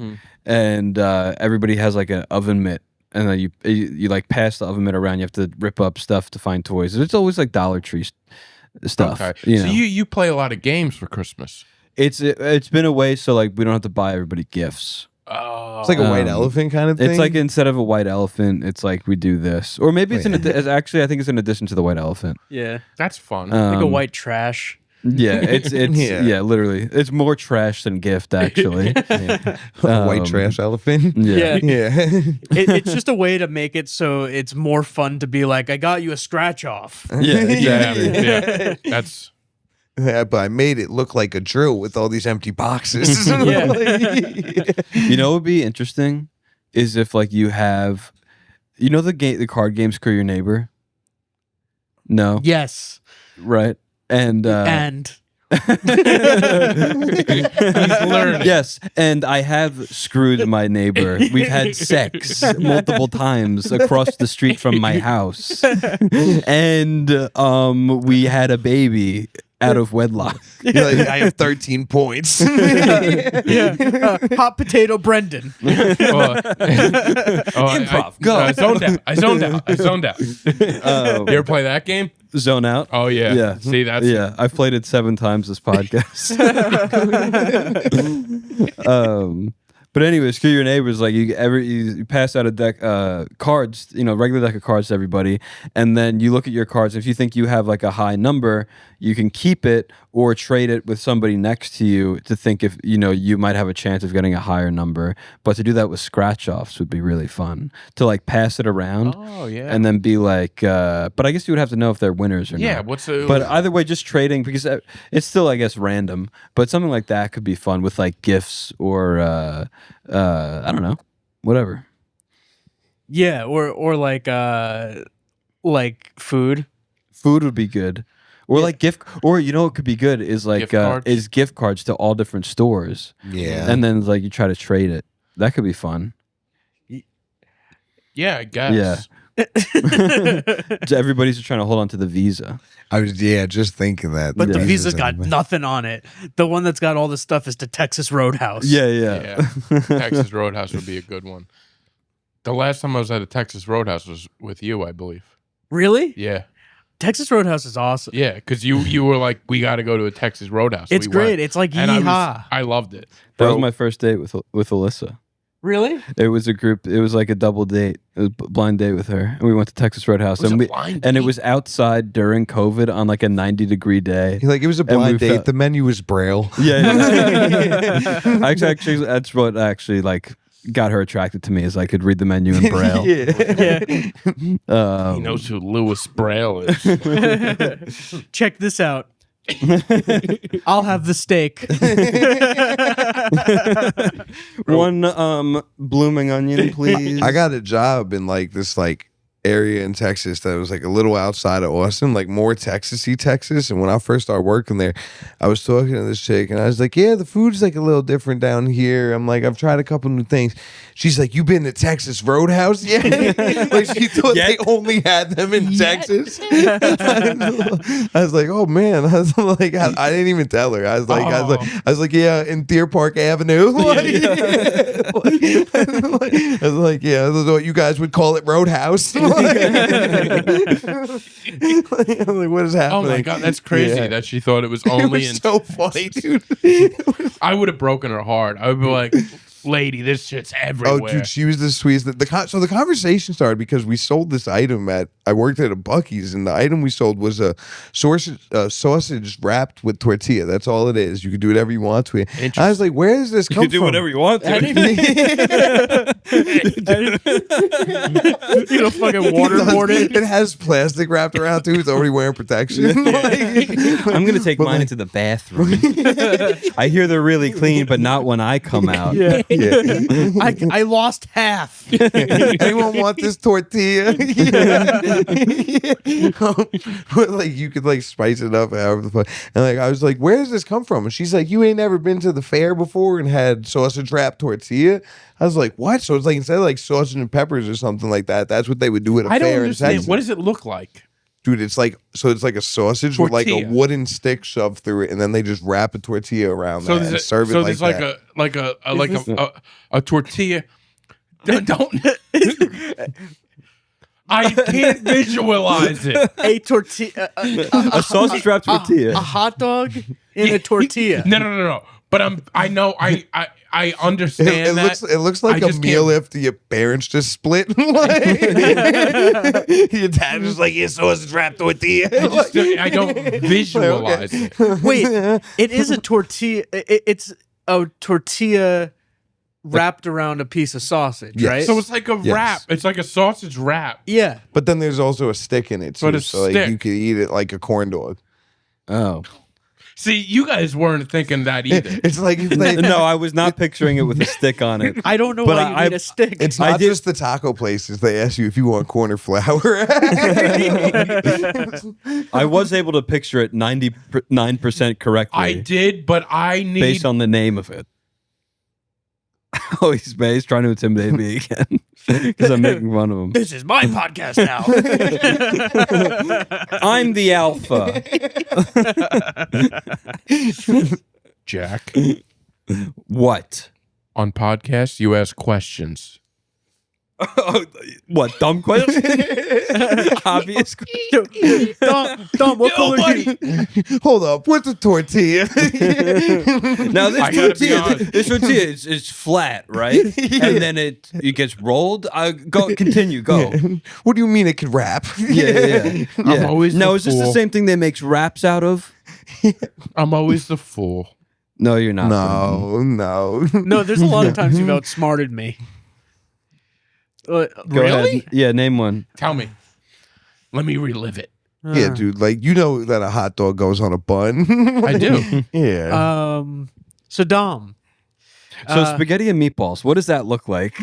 and everybody has like an oven mitt, and then you like pass the oven mitt around. You have to rip up stuff to find toys. It's always like Dollar Tree stuff. Okay, so you play a lot of games for Christmas. It's been a way, so like we don't have to buy everybody gifts. Oh, It's like a white elephant kind of thing. It's like instead of a white elephant, it's like we do this, or maybe it's actually I think it's in addition to the white elephant. Yeah, that's fun. like a white trash. Yeah, it's yeah, literally, it's more trash than gift actually. White trash elephant. Yeah. It's just a way to make it so it's more fun to be like, I got you a scratch off. Yeah, exactly. Yeah, that's. Yeah, but I made it look like a drill with all these empty boxes. You know what would be interesting is if like you have, you know, the card game Screw Your Neighbor. No. Yes. Right. And He's learning. yes, and I have screwed my neighbor. We've had sex multiple times across the street from my house, and we had a baby out of wedlock. You're like, I have 13 points. Hot potato Brendan. Improv, go. I zoned out. You ever play that game? Zone out. Oh yeah. Yeah. See, that's I've played it 7 times this podcast. But anyway, Screw Your Neighbors, like you pass out a deck cards, you know, regular deck of cards to everybody, and then you look at your cards. If you think you have like a high number, you can keep it or trade it with somebody next to you to think if you know you might have a chance of getting a higher number. But to do that with scratch offs would be really fun. To like pass it around, and then be like, but I guess you would have to know if they're winners or not. But either way, just trading, because it's still, I guess, random. But something like that could be fun with like gifts or I don't know, whatever. Yeah, or like food. Food would be good. Or like gift, or you know what could be good is like gift cards to all different stores. Yeah, and then like you try to trade it. That could be fun. Yeah, I guess. Yeah. So everybody's trying to hold on to the Visa. I was just thinking that. But the Visa's got nothing on it. The one that's got all the stuff is the Texas Roadhouse. Yeah. Texas Roadhouse would be a good one. The last time I was at a Texas Roadhouse was with you, I believe. Really? Yeah. Texas Roadhouse is awesome. Yeah, because you were like, we got to go to a Texas Roadhouse. It's great. Went. It's like yeehaw. I loved it. That was my first date with Alyssa. Really? It was a group. It was like a double date, a blind date with her, and we went to Texas Roadhouse. It was outside during COVID on like a 90-degree day. Like it was a blind date. The menu was Braille. Yeah. Actually, that's what actually like got her attracted to me, is I could read the menu in Braille. He knows who Louis Braille is. Check this out. I'll have the steak. One blooming onion, please. I got a job in like this like area in Texas that was like a little outside of Austin, like more Texas-y Texas. And when I first started working there, I was talking to this chick and I was like, yeah, the food's like a little different down here. I'm like, I've tried a couple new things. She's like, you been to Texas Roadhouse yet? Like she thought they only had them in Texas. I was like, oh man. I was like, I didn't even tell her. I was like, yeah, in Deer Park Avenue. I was like, yeah, this is what you guys would call it, Roadhouse. I'm like, what is happening? Oh my god, that's crazy that she thought it was only in. So funny, dude. I would have broken her heart. I would be like, lady, this shit's everywhere. Oh, dude, she was the sweetest. So the conversation started because we sold this item I worked at a Buc-ee's, and the item we sold was a sausage wrapped with tortilla. That's all it is. You can do whatever you want to it. I was like, where does this come from? You can do whatever you want to. You know, fucking waterboard it. It has plastic wrapped around too. It's already wearing protection. I'm gonna take mine into the bathroom. I hear they're really clean, but not when I come out. Yeah. I lost half. Anyone want this tortilla? But like you could like spice it up however the fuck. And like I was like, where does this come from? And she's like, you ain't never been to the fair before and had sausage wrapped tortilla? I was like, what? So it's like instead of like sausage and peppers or something like that, that's what they would do at a fair in Texas. What does it look like? Dude, it's like a sausage with like a Tortilla. wooden stick shoved through it, and then they just wrap a tortilla around that and serve it like that. there's a tortilla. Don't. I can't visualize it. A tortilla, A sausage wrapped tortilla. a hot dog in a tortilla. No. But I know. I understand that. It looks like I a just meal can't- after your parents just split. Like, your dad was like, "Yeah, sausage wrapped tortilla." I don't visualize it. Wait, it is a tortilla. It's a tortilla wrapped around a piece of sausage, Yes. right? So it's like a Yes. wrap. It's like a sausage wrap. Yeah. But then there's also a stick in it, But too, a so like stick. you could eat it like a corn dog. Oh. See, you guys weren't thinking that either. It's like if they, No, I was not picturing it with a stick on it. I don't know But why you I- need a stick. it's I not did- just the taco places. They ask you if you want corn or flour. I was able to picture it 99% correctly. I did, but I need. based on the name of it. Oh, he's trying to intimidate me again because I'm making fun of him. This is my podcast now. I'm the alpha. Jack, What? on podcasts, you ask questions. What? Dumb question? Obvious question. Dom, what color do you? Hold up, what's a tortilla? Now this I gotta be tortilla, honest. this tortilla is flat, right? And then it gets rolled. Continue. Go. What do you mean it could wrap? Yeah. I'm always No, the is this the fool. same thing they make wraps out of? I'm always the fool. No, you're not. No. No, there's a lot of times you've outsmarted me. Go Really? ahead. Yeah, name one. Tell me. Let me relive it. Yeah, dude. Like you know that a hot dog goes on a bun. I do. Yeah. So Dom, So spaghetti and meatballs. What does that look like?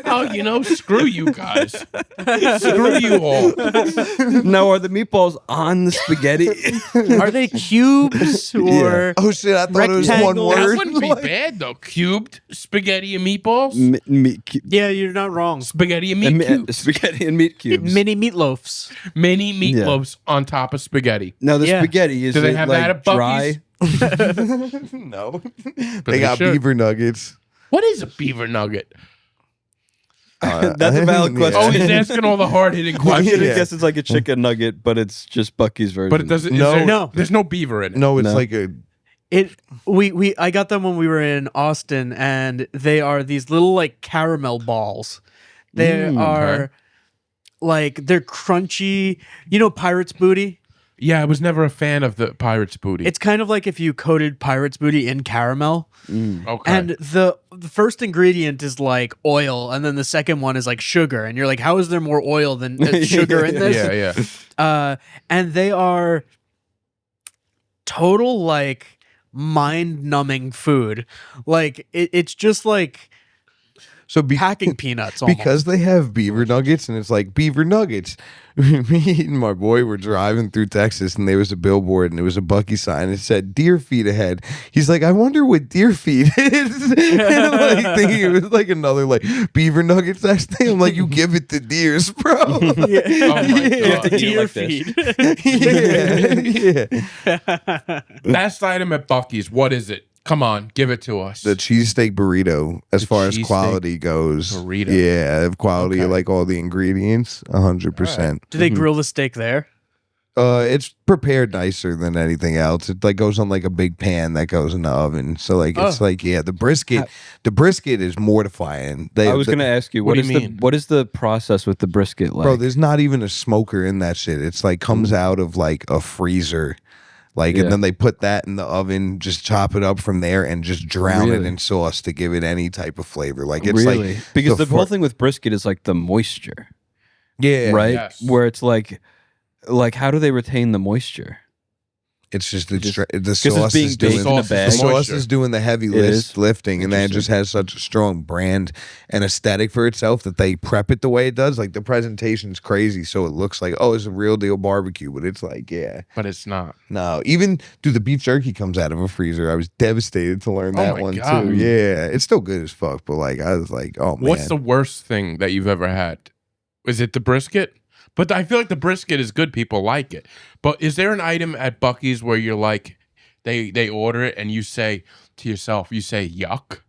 Oh, screw you guys. Screw you all. No, are the meatballs on the spaghetti? are they cubes or? Oh shit! I thought it was one rectangle. That word. wouldn't be bad, though. Cubed spaghetti and meatballs? Yeah, you're not wrong. Spaghetti and meat cubes. Spaghetti and meat cubes. Mini meatloafs. Mini meatloafs on top of spaghetti. Now the Yeah. spaghetti is Do they it, have like that at dry? Buc-ee's? No, But they got should. beaver nuggets. What is a beaver nugget? That's a valid question. Oh, he's asking all the hard-hitting I'm questions. gonna Yeah. guess it's like a chicken nugget, but it's just Buc-ee's version. But it doesn't. No. No. There's no beaver in it. No, it's No. like a. I got them when we were in Austin, and they are these little like caramel balls. They are like they're crunchy. You know, Pirate's Booty. Yeah, I was never a fan of the pirate's booty. It's kind of like if you coated Pirate's Booty in caramel, okay. and the first ingredient is like oil, and then the second one is like sugar, and you're like, how is there more oil than sugar in this? yeah. And they are total like mind-numbing food. Like it's just like So packing peanuts. Almost. because they have beaver nuggets and it's like beaver nuggets. Me and my boy were driving through Texas and there was a billboard and it was a Buc-ee sign. It said deer feet ahead. He's like, I wonder what deer feet is. And I'm like thinking it was like another like beaver nuggets next thing. I'm like, you give it to deers, bro. Oh my Yeah, God. eat it deer like this. yeah. Best item at Buc-ee's. What is it? Come on, give it to us. The cheesesteak burrito, as The far as cheesesteak quality goes. burrito. Yeah, quality, Okay. like all the ingredients, 100%. Do they grill the steak there? It's prepared nicer than anything else. It like goes on like a big pan that goes in the oven. So like it's like the brisket is mortifying. I was gonna ask you, What do what you is mean? what is the process with the brisket like? bro, there's not even a smoker in that shit. It's like comes out of like a freezer. Like Yeah. and then they put that in the oven, just chop it up from there and just drown it Really? in sauce to give it any type of flavor. Like it's really? like Because the fir- whole thing with brisket is like the moisture, yeah, right? Yes. Where it's like how do they retain the moisture? It's just the Just- the sauce being is baked doing in a sauce is bag. the the sauce moisture. is doing the heavy is? lifting, and then it just Interesting. has such a strong brand and aesthetic for itself that they prep it the way it does. Like the presentation's crazy, so it looks like it's a real deal barbecue, but it's like But it's not. no. Even the beef jerky comes out of a freezer. I was devastated to learn Oh that my one God. too. Yeah, it's still good as fuck, but like I was like, oh man, What's the worst thing that you've ever had? Is it the brisket? But I feel like the brisket is good. People like it. But is there an item at Buc-ee's where you're like, they order it and you say to yourself, yuck?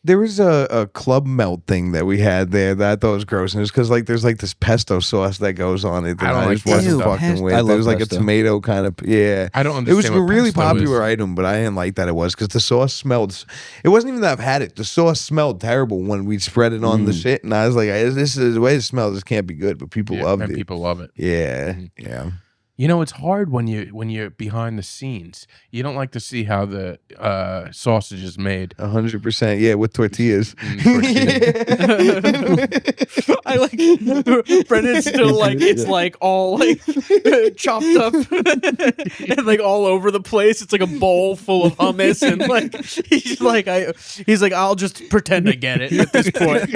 There was a club melt thing that we had there that I thought was gross, and it was because like there's like this pesto sauce that goes on it that I don't I like just wasn't pesto. fucking with. I There love was like pesto. a tomato kind of I don't understand. It was a what really pesto popular is. item, but I didn't like that it was because the sauce smelled. It wasn't even that I've had it. The sauce smelled terrible when we spread it on the shit, and I was like, "This is the way it smells. This can't be good." But people loved and it. people love it. Yeah, yeah. You know, it's hard when you're behind the scenes. You don't like to see how the sausage is made. 100%. Yeah, with tortillas. I like Brendan's still like it's like all like chopped up and like all over the place. It's like a bowl full of hummus and like he's like I'll just pretend I get it at this point.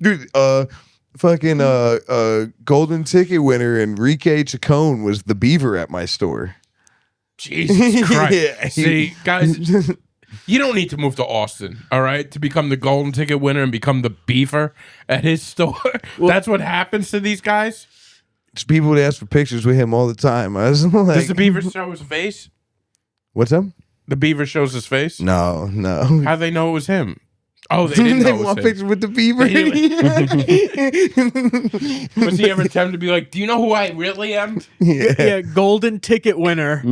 Dude, fucking golden ticket winner Enrique Chacon was the Beaver at my store. Jesus Christ. Yeah. See, guys, you don't need to move to Austin, all right, to become the golden ticket winner and become the Beaver at his store. That's what happens to these guys. Just people would ask for pictures with him all the time. I was like, Does the Beaver show his face? what's up? The Beaver shows his face? No. How'd they know it was him? Oh, they didn't They know it want was him. pictures with the Beaver. Was he ever tempted to be like, do you know who I really am? Yeah, golden ticket winner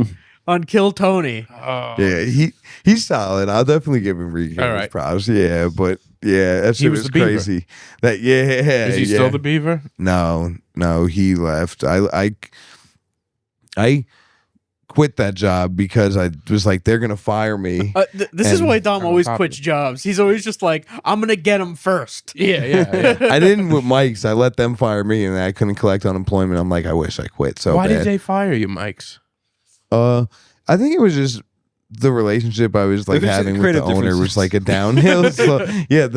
on Kill Tony. Yeah, he's solid. I'll definitely give Enrique All his right. props. Yeah, but yeah, that shit was was the Beaver. crazy. That yeah, Is he still the Beaver? No, he left. I quit that job because I was like, they're gonna fire me. This is And- why Dom always Copy. quits jobs. He's always just like, I'm gonna get him first. Yeah. I didn't with Mike's. I let them fire me, and I couldn't collect unemployment. I'm like, I wish I quit so Why bad. did they fire you, Mikes? I think it was just the relationship I was like It was just having with creative the owner was differences. like a downhill. So yeah,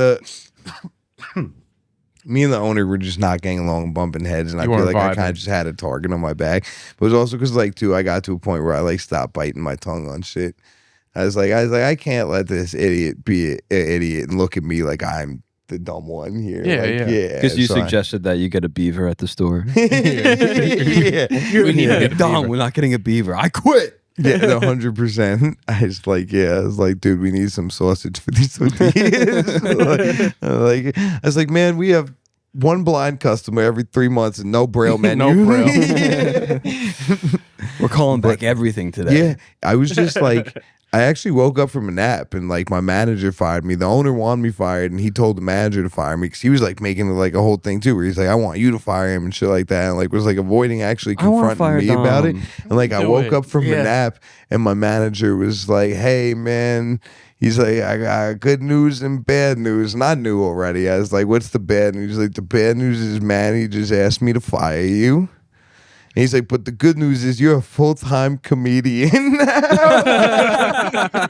me and the owner were just not getting along and bumping heads, and I You feel weren't like I vibing. kind of just had a target on my back. But it was also because like too, I got to a point where I like stopped biting my tongue on shit. I was like, I can't let this idiot be an idiot and look at me like I'm the dumb one here. Yeah, like, yeah. Because you so I- suggested that you get a beaver at the store. yeah. We need to get a Dom, Beaver. we're not getting a beaver. I quit. Yeah, 100%. I was like, dude, we need some sausage for these tortillas. I was like, man, we have one blind customer every 3 months and no Braille menu. No Braille. We're calling back everything today. Yeah, I was just like, I actually woke up from a nap and like my manager fired me. The owner wanted me fired, and he told the manager to fire me because he was like making like a whole thing too, where he's like, I want you to fire him and shit like that, and like was like avoiding actually I wanna confronting fire me about it. Dom. And like I Do woke it. up from Yeah. a nap, and my manager was like, hey man. He's like, I got good news and bad news. And I knew already. I was like, what's the bad news? He's like, the bad news is, man, he just asked me to fire you. And he's like, but the good news is you're a full-time comedian now. That's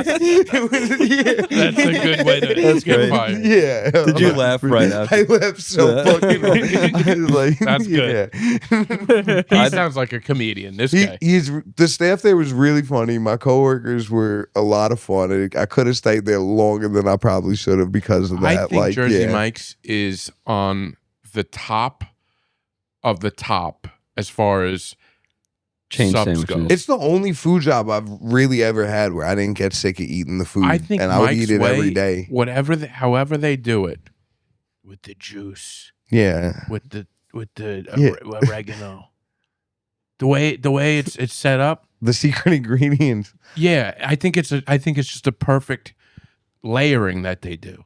a good way to get great. fired. Yeah. Did you laugh right after? I laughed so fucking hard. I was like, That's good. yeah. He sounds like a comedian. This guy. He's the staff there was really funny. My coworkers were a lot of fun. I could have stayed there longer than I probably should have because of that. I think Jersey yeah. Mike's is on the top of the top as far as Chain subs sandwiches. go. It's the only food job I've really ever had where I didn't get sick of eating the food. I think and I would Mike's eat it way, every day. however they do it, with the juice, Yeah. with the Yeah. oregano, the way it's set up. The secret ingredients. Yeah, I think it's just a perfect layering that they do.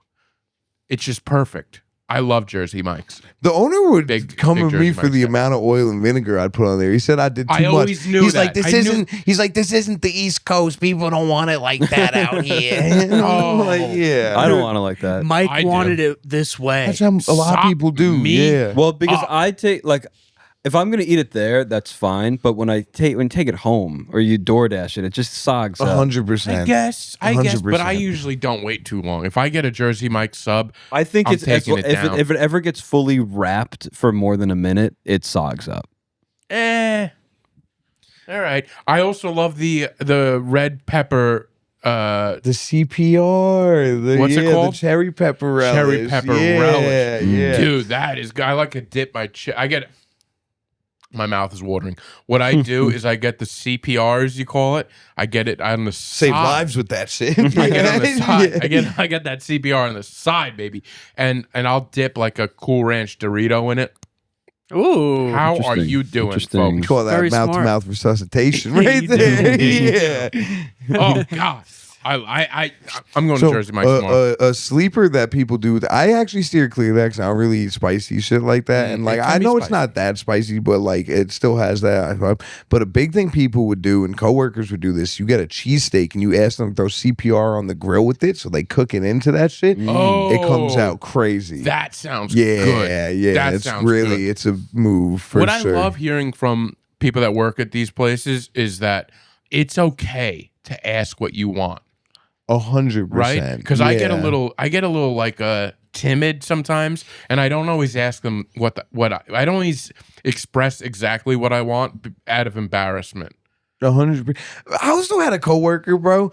It's just perfect. I love Jersey Mike's. The owner would Big- come big at me Jersey for Mike's the guy. amount of oil and vinegar I'd put on there. He said I did too I much. always knew He's that. like, this I knew- isn't. He's like, this isn't the East Coast. People don't want it like that out here. Oh. Like, yeah. I don't want to like that. Mike I do. wanted it this way. That's how a lot of Stop people do. me. Yeah. Well, because I take like, if I'm gonna eat it there, that's fine. But when you take it home or you DoorDash it, it just sogs up. 100%. I guess, but I 100%. usually don't wait too long. If I get a Jersey Mike's sub, I think I'm it's as, taking it down. if it ever gets fully wrapped for more than a minute, it sogs up. All right. I also love the red pepper. The CPR. What's it called? The cherry pepper relish. Cherry pepper yeah, relish. Yeah. Dude, that is. I like to dip my. I get. My mouth is watering. What I do is I get the CPR, as you call it. I get it on the Save side. lives with that shit. I get it on the side. Yeah. I get that CPR on the side, baby, and I'll dip like a Cool Ranch Dorito in it. Ooh. How are Interesting. you doing, Interesting. You folks? call that Very mouth-to-mouth resuscitation You right do. there. Yeah. Oh God, I'm going to Jersey Mike's tomorrow. A sleeper that people do. I actually steer clear of that because I don't really eat spicy shit like that. And like it I can be know it's spicy. not that spicy, but like it still has that. But a big thing people would do, and coworkers would do this. You get a cheesesteak and you ask them to throw CPR on the grill with it, so they cook it into that shit. Oh, It comes out crazy. That sounds yeah, good. yeah. That It's sounds really good. it's a move for What sure. I love hearing from people that work at these places is that it's okay to ask what you want, 100%, right? Because I get a little like timid sometimes, and I don't always ask them I don't always express exactly what I want out of embarrassment. 100%. I also had a coworker, bro.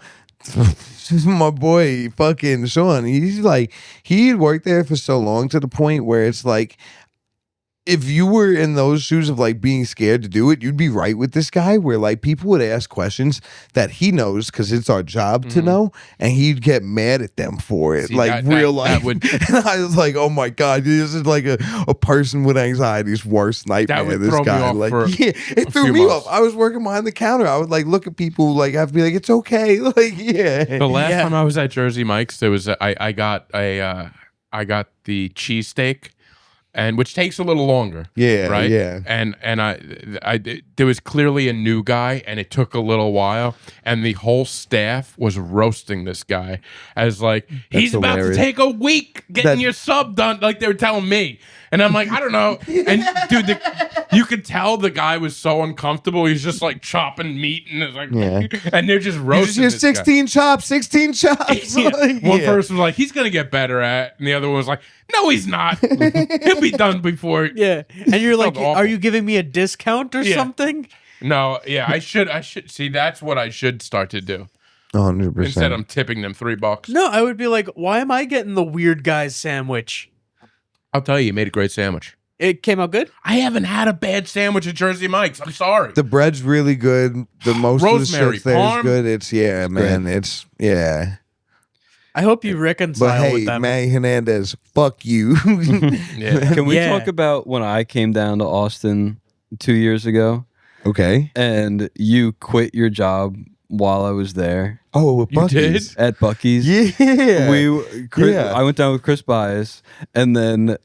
My boy, fucking Sean. He's like, he had worked there for so long to the point where it's like, if you were in those shoes of like being scared to do it, you'd be right with this guy where like people would ask questions that he knows because it's our job to know, and he'd get mad at them for it. See, like that- real that life. would- And I was like, oh my God, this is like a person with anxiety's worst nightmare. would This throw me guy. off Like, for yeah, it a threw few me months. off. I was working behind the counter. I would like look at people like I'd be like, it's okay. Like, yeah. The last Yeah. time I was at Jersey Mike's, there was I got the cheesesteak, and which takes a little longer. Yeah, right. yeah. And there was clearly a new guy, and it took a little while, and the whole staff was roasting this guy as like he's about hilarious. to take a week getting That- your sub done, like they were telling me. And I'm like, I don't know. And dude, you could tell the guy was so uncomfortable. He's just like chopping meat, and it's like, and they're just You roasting. just this guy. 16 chops. Yeah. Like, One yeah. person was like, he's gonna get better at it, and the other one was like, no, he's not. He'll be done before. Yeah. And you're like, awful. are you giving me a discount or Yeah. something? No, yeah, I should see. That's what I should start to do. 100%. Instead, I'm tipping them $3. No, I would be like, why am I getting the weird guy's sandwich? I'll tell you made a great sandwich. It came out good? I haven't had a bad sandwich at Jersey Mike's. I'm sorry. The bread's really good. The most Rosemary, of the shit there is parm. good. It's man. It's I hope you But reconcile hey, with them. Manny Hernandez, fuck you. Yeah. Can we Yeah. talk about when I came down to Austin 2 years ago Okay. and you quit your job while I was there Oh, with You Buc-ee's. at Buc-ee's? Yeah. Chris, Yeah. I went down with Chris Bias, and then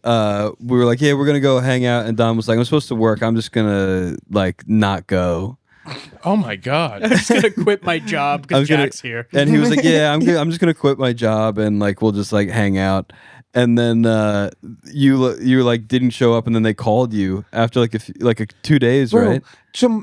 we were like, "Yeah, we're gonna go hang out." And Dom was like, "I'm supposed to work. I'm just gonna like not go." Oh my god. I'm just going to quit my job I because was gonna- Jack's here. And he was like, "Yeah, I'm just gonna quit my job, and like we'll just like hang out." And then you like didn't show up, and then they called you after like 2 days, Bro, right?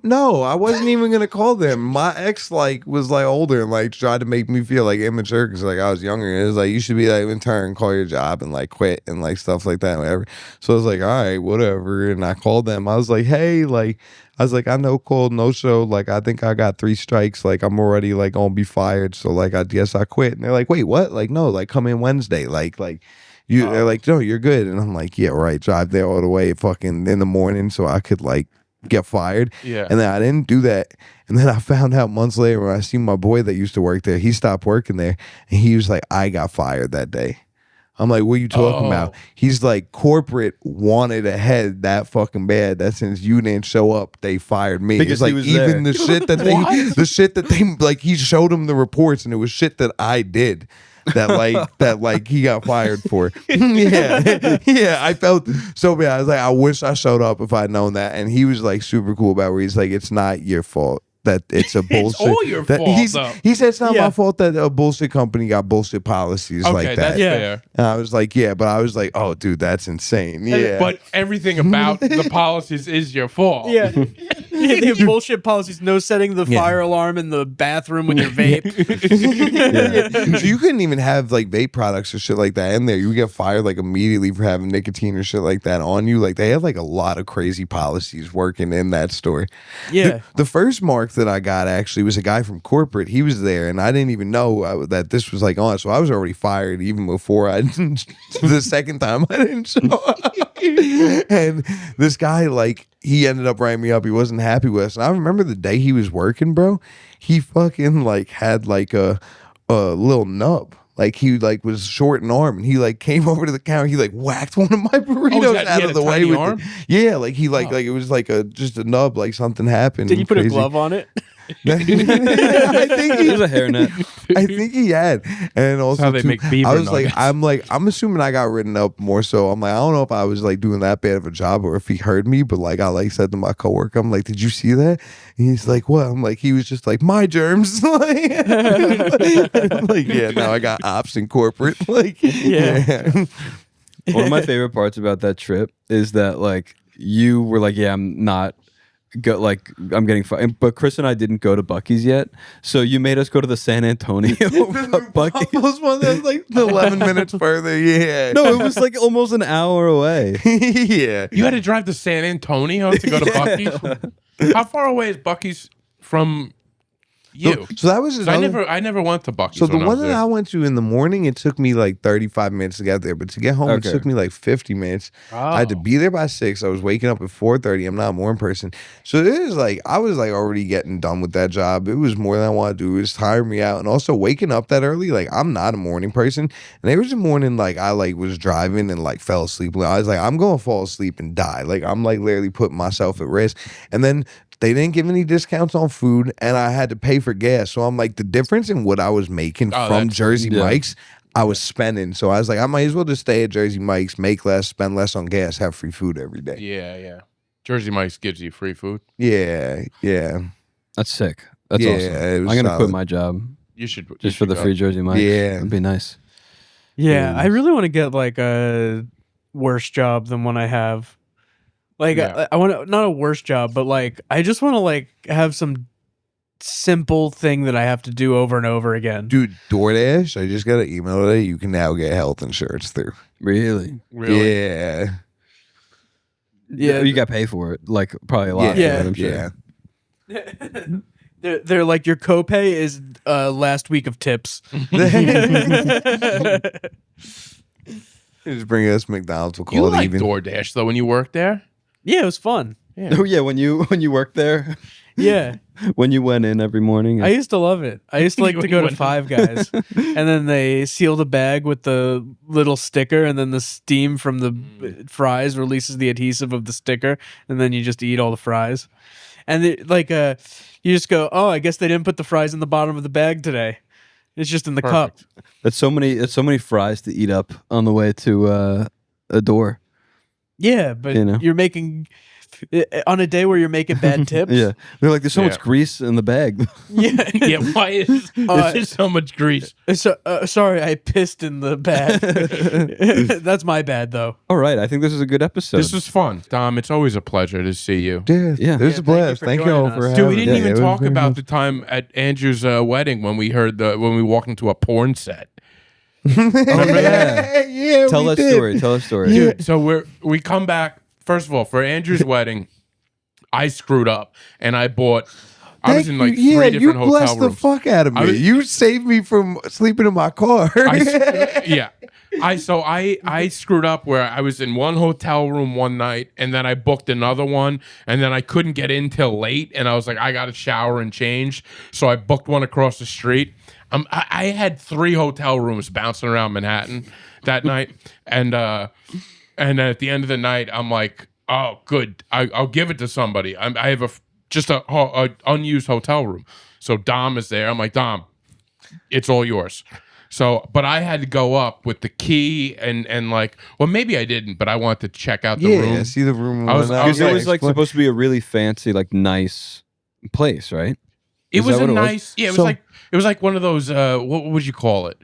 No, I wasn't even gonna call them. My ex was older and like tried to make me feel like immature because like I was younger. It was like you should be like intern, call your job and like quit and like stuff like that, whatever. So I was like, all right, whatever. And I called them. I was like, hey, I know called no show. Like I think I got 3 strikes. Like I'm already like gonna be fired. So like I guess I quit. And they're like, wait, what? Like no, like come in Wednesday. They're like, no, you're good. And I'm like, yeah, right. Drive there all the way fucking in the morning so I could like get fired. Yeah. And then I didn't do that. And then I found out months later when I seen my boy that used to work there, he stopped working there. And he was like, I got fired that day. I'm like, what are you talking about? He's like, corporate wanted a head that fucking bad that since you didn't show up, they fired me. Because It's like he was even there. the shit that they like he showed him the reports and it was shit that I did. that he got fired for. yeah, I felt so bad. I was like, I wish I showed up if I'd known that. And he was like super cool about it, where he's like, it's not your fault. that it's a bullshit. all your that fault, he's- though. He said it's not Yeah. my fault that a bullshit company got bullshit policies Okay, like that. that's Yeah. fair. And I was like, yeah, but I was like, oh, dude, that's insane. Yeah, But everything about the policies is your fault. Yeah. They have bullshit policies. No setting the fire alarm in the bathroom with your vape. So you couldn't even have like vape products or shit like that in there. You would get fired like immediately for having nicotine or shit like that on you. Like they have like a lot of crazy policies working in that store. Yeah. The first mark that I got actually was a guy from corporate. He was there, and I didn't even know that this was like on. So I was already fired even before I the second time I didn't show up. And this guy, like, he ended up writing me up. He wasn't happy with us. And I remember the day he was working, bro. He fucking like had like a little nub. Like he like was short in arm, and he like came over to the counter. He like whacked one of my burritos that- he out had of a the way tiny with arm? Yeah, like he like it was like just a nub, like something happened. Did you put a crazy. glove on it? I think There's a hairnet. I think he had, and also how they too, make beaver I was nuggets. I'm assuming I got written up more so. I'm like, I don't know if I was like doing that bad of a job or if he heard me, but like I like said to my coworker, I'm like, did you see that? And he's like, what? I'm like, he was just like, my germs. Like, I'm like, yeah, now I got ops in corporate. Like, Yeah. One of my favorite parts about that trip is that like you were like, yeah, I'm not I'm getting fine, but Chris and I didn't go to Buc-ee's yet, so you made us go to the San Antonio Buc-ee's. Those ones that's like 11 minutes further. Yeah. No, it was like almost an hour away. Yeah. You had to drive to San Antonio to go to Buc-ee's? How far away is Buc-ee's from you? So that was 'Cause another. I never went to Buc-ee's. So the when one was that there. I went to in the morning, it took me like 35 minutes to get there, but to get home, Okay. it took me like 50 minutes. I had to be there by 6. I was waking up at 4:30. I'm not a morning person, so it is like I was like already getting done with that job. It was more than I wanted to do. It was tiring me out, and also waking up that early. Like I'm not a morning person, and there was a morning like I like was driving and like fell asleep. I was like, I'm gonna fall asleep and die. Like I'm like literally putting myself at risk, and then. They didn't give any discounts on food, and I had to pay for gas. So I'm like, the difference in what I was making from that's- Jersey yeah. Mike's, I was spending. So I was like, I might as well just stay at Jersey Mike's, make less, spend less on gas, have free food every day. Yeah. Jersey Mike's gives you free food. Yeah, yeah, That's sick. That's Yeah, awesome. it I'm was gonna solid. quit my job You should just for the free Jersey Mike. Yeah. That'd be nice. Yeah, I really want to get like a worse job than one I have. Like Yeah. I want not a worse job, but like I just want to like have some simple thing that I have to do over and over again. Dude, DoorDash, I just got an email today. You can now get health insurance through. Really? Really? Yeah, Yeah, You got to pay for it, like probably a lot. yeah, for it, I'm sure. yeah. they're like your copay is last week of tips. Just bring us McDonald's. We'll You call it like even. DoorDash though when you worked there? Yeah, it was fun. Oh yeah, when you worked there, Yeah, when you went in every morning. I used to love it. I used to like to go to When- Five Guys, and then they seal the bag with the little sticker, and then the steam from the fries releases the adhesive of the sticker, and then you just eat all the fries. And you just go, oh, I guess they didn't put the fries in the bottom of the bag today. It's just in the cup. That's so many fries to eat up on the way to a door. Yeah, but You know. you're making on a day where you're making bad tips. Yeah, they're like, there's so Yeah. much grease in the bag. Yeah. Yeah, why is there's so much grease? So, sorry, I pissed in the bag. That's my bad, though. All right, I think this is a good episode. This was fun. Dom, it's always a pleasure to see you. Yeah, Yeah. it was a blast. thank you Thank for you all joining for us. having Dude, we didn't me. even Yeah, it was talk very about much- the time at Andrew's wedding when when we walked into a porn set. Oh, yeah. yeah. Tell we that did. story. Tell that story. Dude, so we come back. First of all, for Andrew's wedding, I screwed up and I was Thank in like you. 3 different you hotel blessed rooms. the fuck out of I me. was- You saved me from sleeping in my car. I screwed up where I was in one hotel room one night and then I booked another one and then I couldn't get in till late and I was like, I got to shower and change. So I booked one across the street. I had 3 hotel rooms bouncing around Manhattan that night. And then at the end of the night, I'm like, oh, good. I'll give it to somebody. I have just a unused hotel room. So Dom is there. I'm like, Dom, it's all yours. So, but I had to go up with the key and like, well, maybe I didn't, but I wanted to check out the room. See the room. I was Because it was like explain- supposed to be a really fancy, like nice place, right? It Is was that a what it was? nice. Yeah, it was like one of those. What would you call it?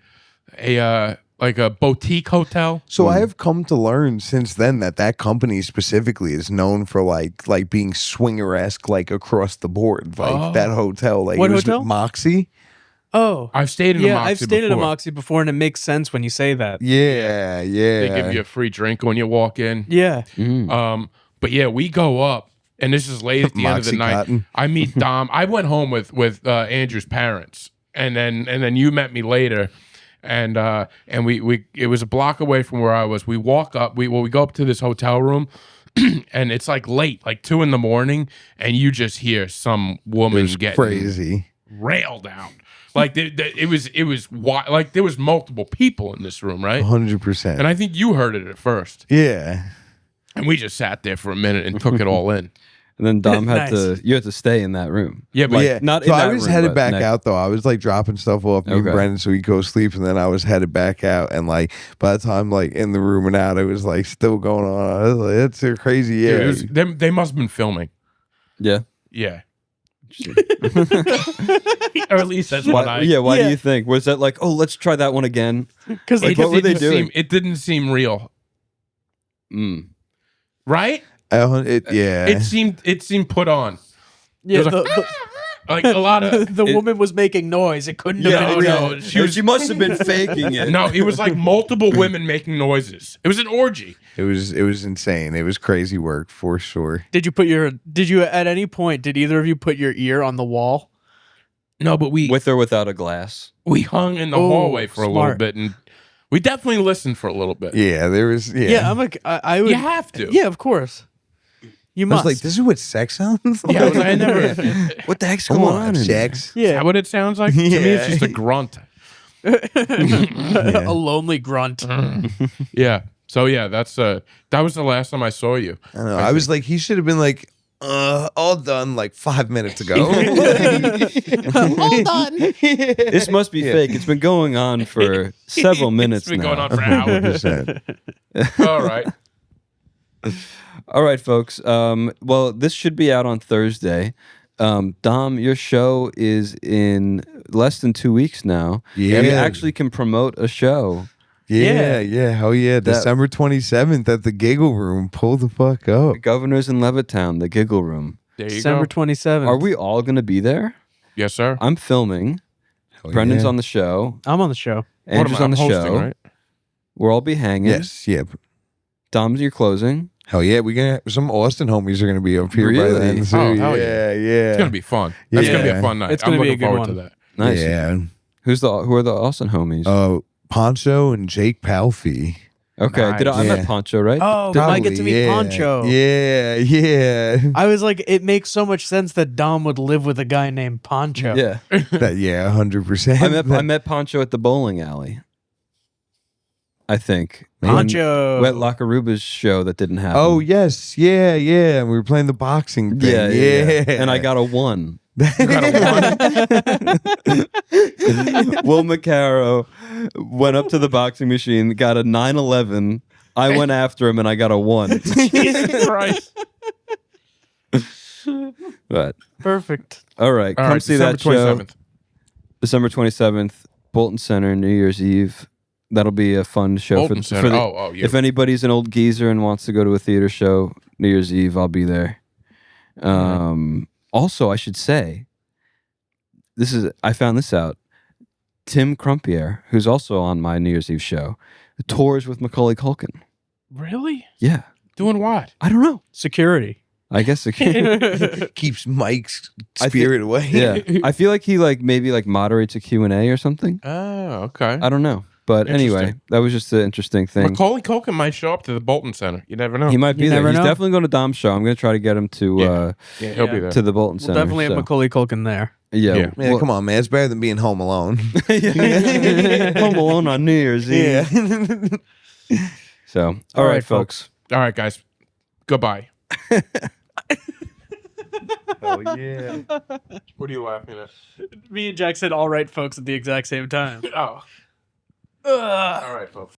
Like a boutique hotel. So I have come to learn since then that company specifically is known for like being swinger-esque like across the board. Like that hotel. Like What it was hotel? Moxie. Oh, I've stayed in a yeah, Moxie I've stayed at a before. Moxie before, and it makes sense when you say that. Yeah, yeah. They give you a free drink when you walk in. Yeah. But yeah, we go up, and this is late at the end of the Moxie night. Cotton. I meet Dom. I went home with Andrew's parents, and then you met me later, and we it was a block away from where I was. We walk up. We go up to this hotel room, and it's like late, like 2 a.m, and you just hear some It woman was getting crazy. railed out. Like it was like there was multiple people in this room, right? 100%. And I think you heard it at first. Yeah. And we just sat there for a minute and took it all in. And then Dom had Nice. you had to stay in that room. Yeah, but Like, Yeah, not so in that I was room, headed but back next- out though. I was like dropping stuff off, me and Okay. Brendan, so we go sleep, and then I was headed back out. And like by the time like in the room and out, it was like still going on. I was like, it's a crazy dude, area. they must have been filming. Yeah. Yeah. Or at least that's what Why, I. why do Yeah. you think? Was that like, oh, let's try that one again? Because Like, what were they doing? It didn't seem real, Mm. right? Yeah. It seemed put on. yeah, It was like a lot of. the woman was making noise. It couldn't Yeah, have been no, real. She must have been faking it. No, it was like multiple women making noises. It was an orgy. It was insane. It was crazy work for sure. Did you at any point, did either of you put your ear on the wall? No, but we With or without a glass. hung in the Oh, hallway for a little smart. bit, and we definitely listened for a little bit. Yeah, there was. Yeah, Yeah, I would. You have to. Yeah, of course. You I was must. like, this is what sex sounds like. Yeah, I never. What the heck's Come going on, on? in there? sex. Is that what it sounds like? To me, it's Yeah. just a grunt. A lonely grunt. Yeah. So yeah, that was the last time I saw you. I don't know. I was like, he should have been like, all done like 5 minutes ago. Hold on. This must be fake. It's been going on for several minutes It's been now. going on for hours. 100%. All right. All right, folks. Well, this should be out on Thursday. Dom, your show is in less than 2 weeks now. Yeah. You actually can promote a show. Yeah, hell yeah. December 27th at the Giggle Room. Pull the fuck up. Governors in Levittown, the Giggle Room. There you December go. 27th. Are we all going to be there? Yes, sir. I'm filming. Hell Brendan's yeah. on the show. I'm on the show. Andrew's on the hosting, show. right? We'll all be hanging. Yes, yeah. Dom's your closing. Hell yeah, we gonna some Austin homies are gonna be up here by Really? then. So Oh, hell yeah. It's gonna be fun. That's gonna be a Yeah. fun night. It's gonna I'm be a looking good forward one. to that. Nice. Yeah. Who are the Austin homies? Poncho and Jake Palfy. Okay, Nice. I met Yeah. Poncho, right? Oh, we might get to meet yeah. Poncho. Yeah, yeah. I was like, it makes so much sense that Dom would live with a guy named Poncho. Yeah. Yeah, 100%. I met Poncho at the bowling alley. I think. Poncho. At Lakaruba's show that didn't happen. Oh yes, yeah. We were playing the boxing thing. yeah. And I got a 1. Will McCarrow went up to the boxing machine, got a 9/11. I went after him and I got a 1. Jesus Christ. But Perfect. all right, All come right, see December that show. 27th. December 27th, Bolton Center, New Year's Eve. That'll be a fun show Bolton for Center. the. Oh, yeah. If anybody's an old geezer and wants to go to a theater show New Year's Eve, I'll be there. Also, I should say, I found this out. Tim Crumpier, who's also on my New Year's Eve show, tours with Macaulay Culkin. Really? Yeah, Doing what? I don't know. Security. I guess it keeps Mike's I think- spirit away. yeah. I feel like he maybe moderates a Q&A or something. Oh, okay. I don't know. But anyway, Interesting. that was just an interesting thing. Macaulay Culkin might show up to the Bolton Center. You never know. He might be You there. never He's know. definitely going to Dom's show. I'm going to try to get him to Yeah, he'll be there. to the Bolton We'll Center. definitely have so. Macaulay Culkin there. Yeah. Yeah. Yeah, Well- come on, man. It's better than being home alone. Home Alone on New Year's Eve. Yeah. So, all right, folks. All right, guys. Goodbye. Oh yeah. What are you laughing at? Me and Jack said, all right, folks, at the exact same time. Oh. All right, folks.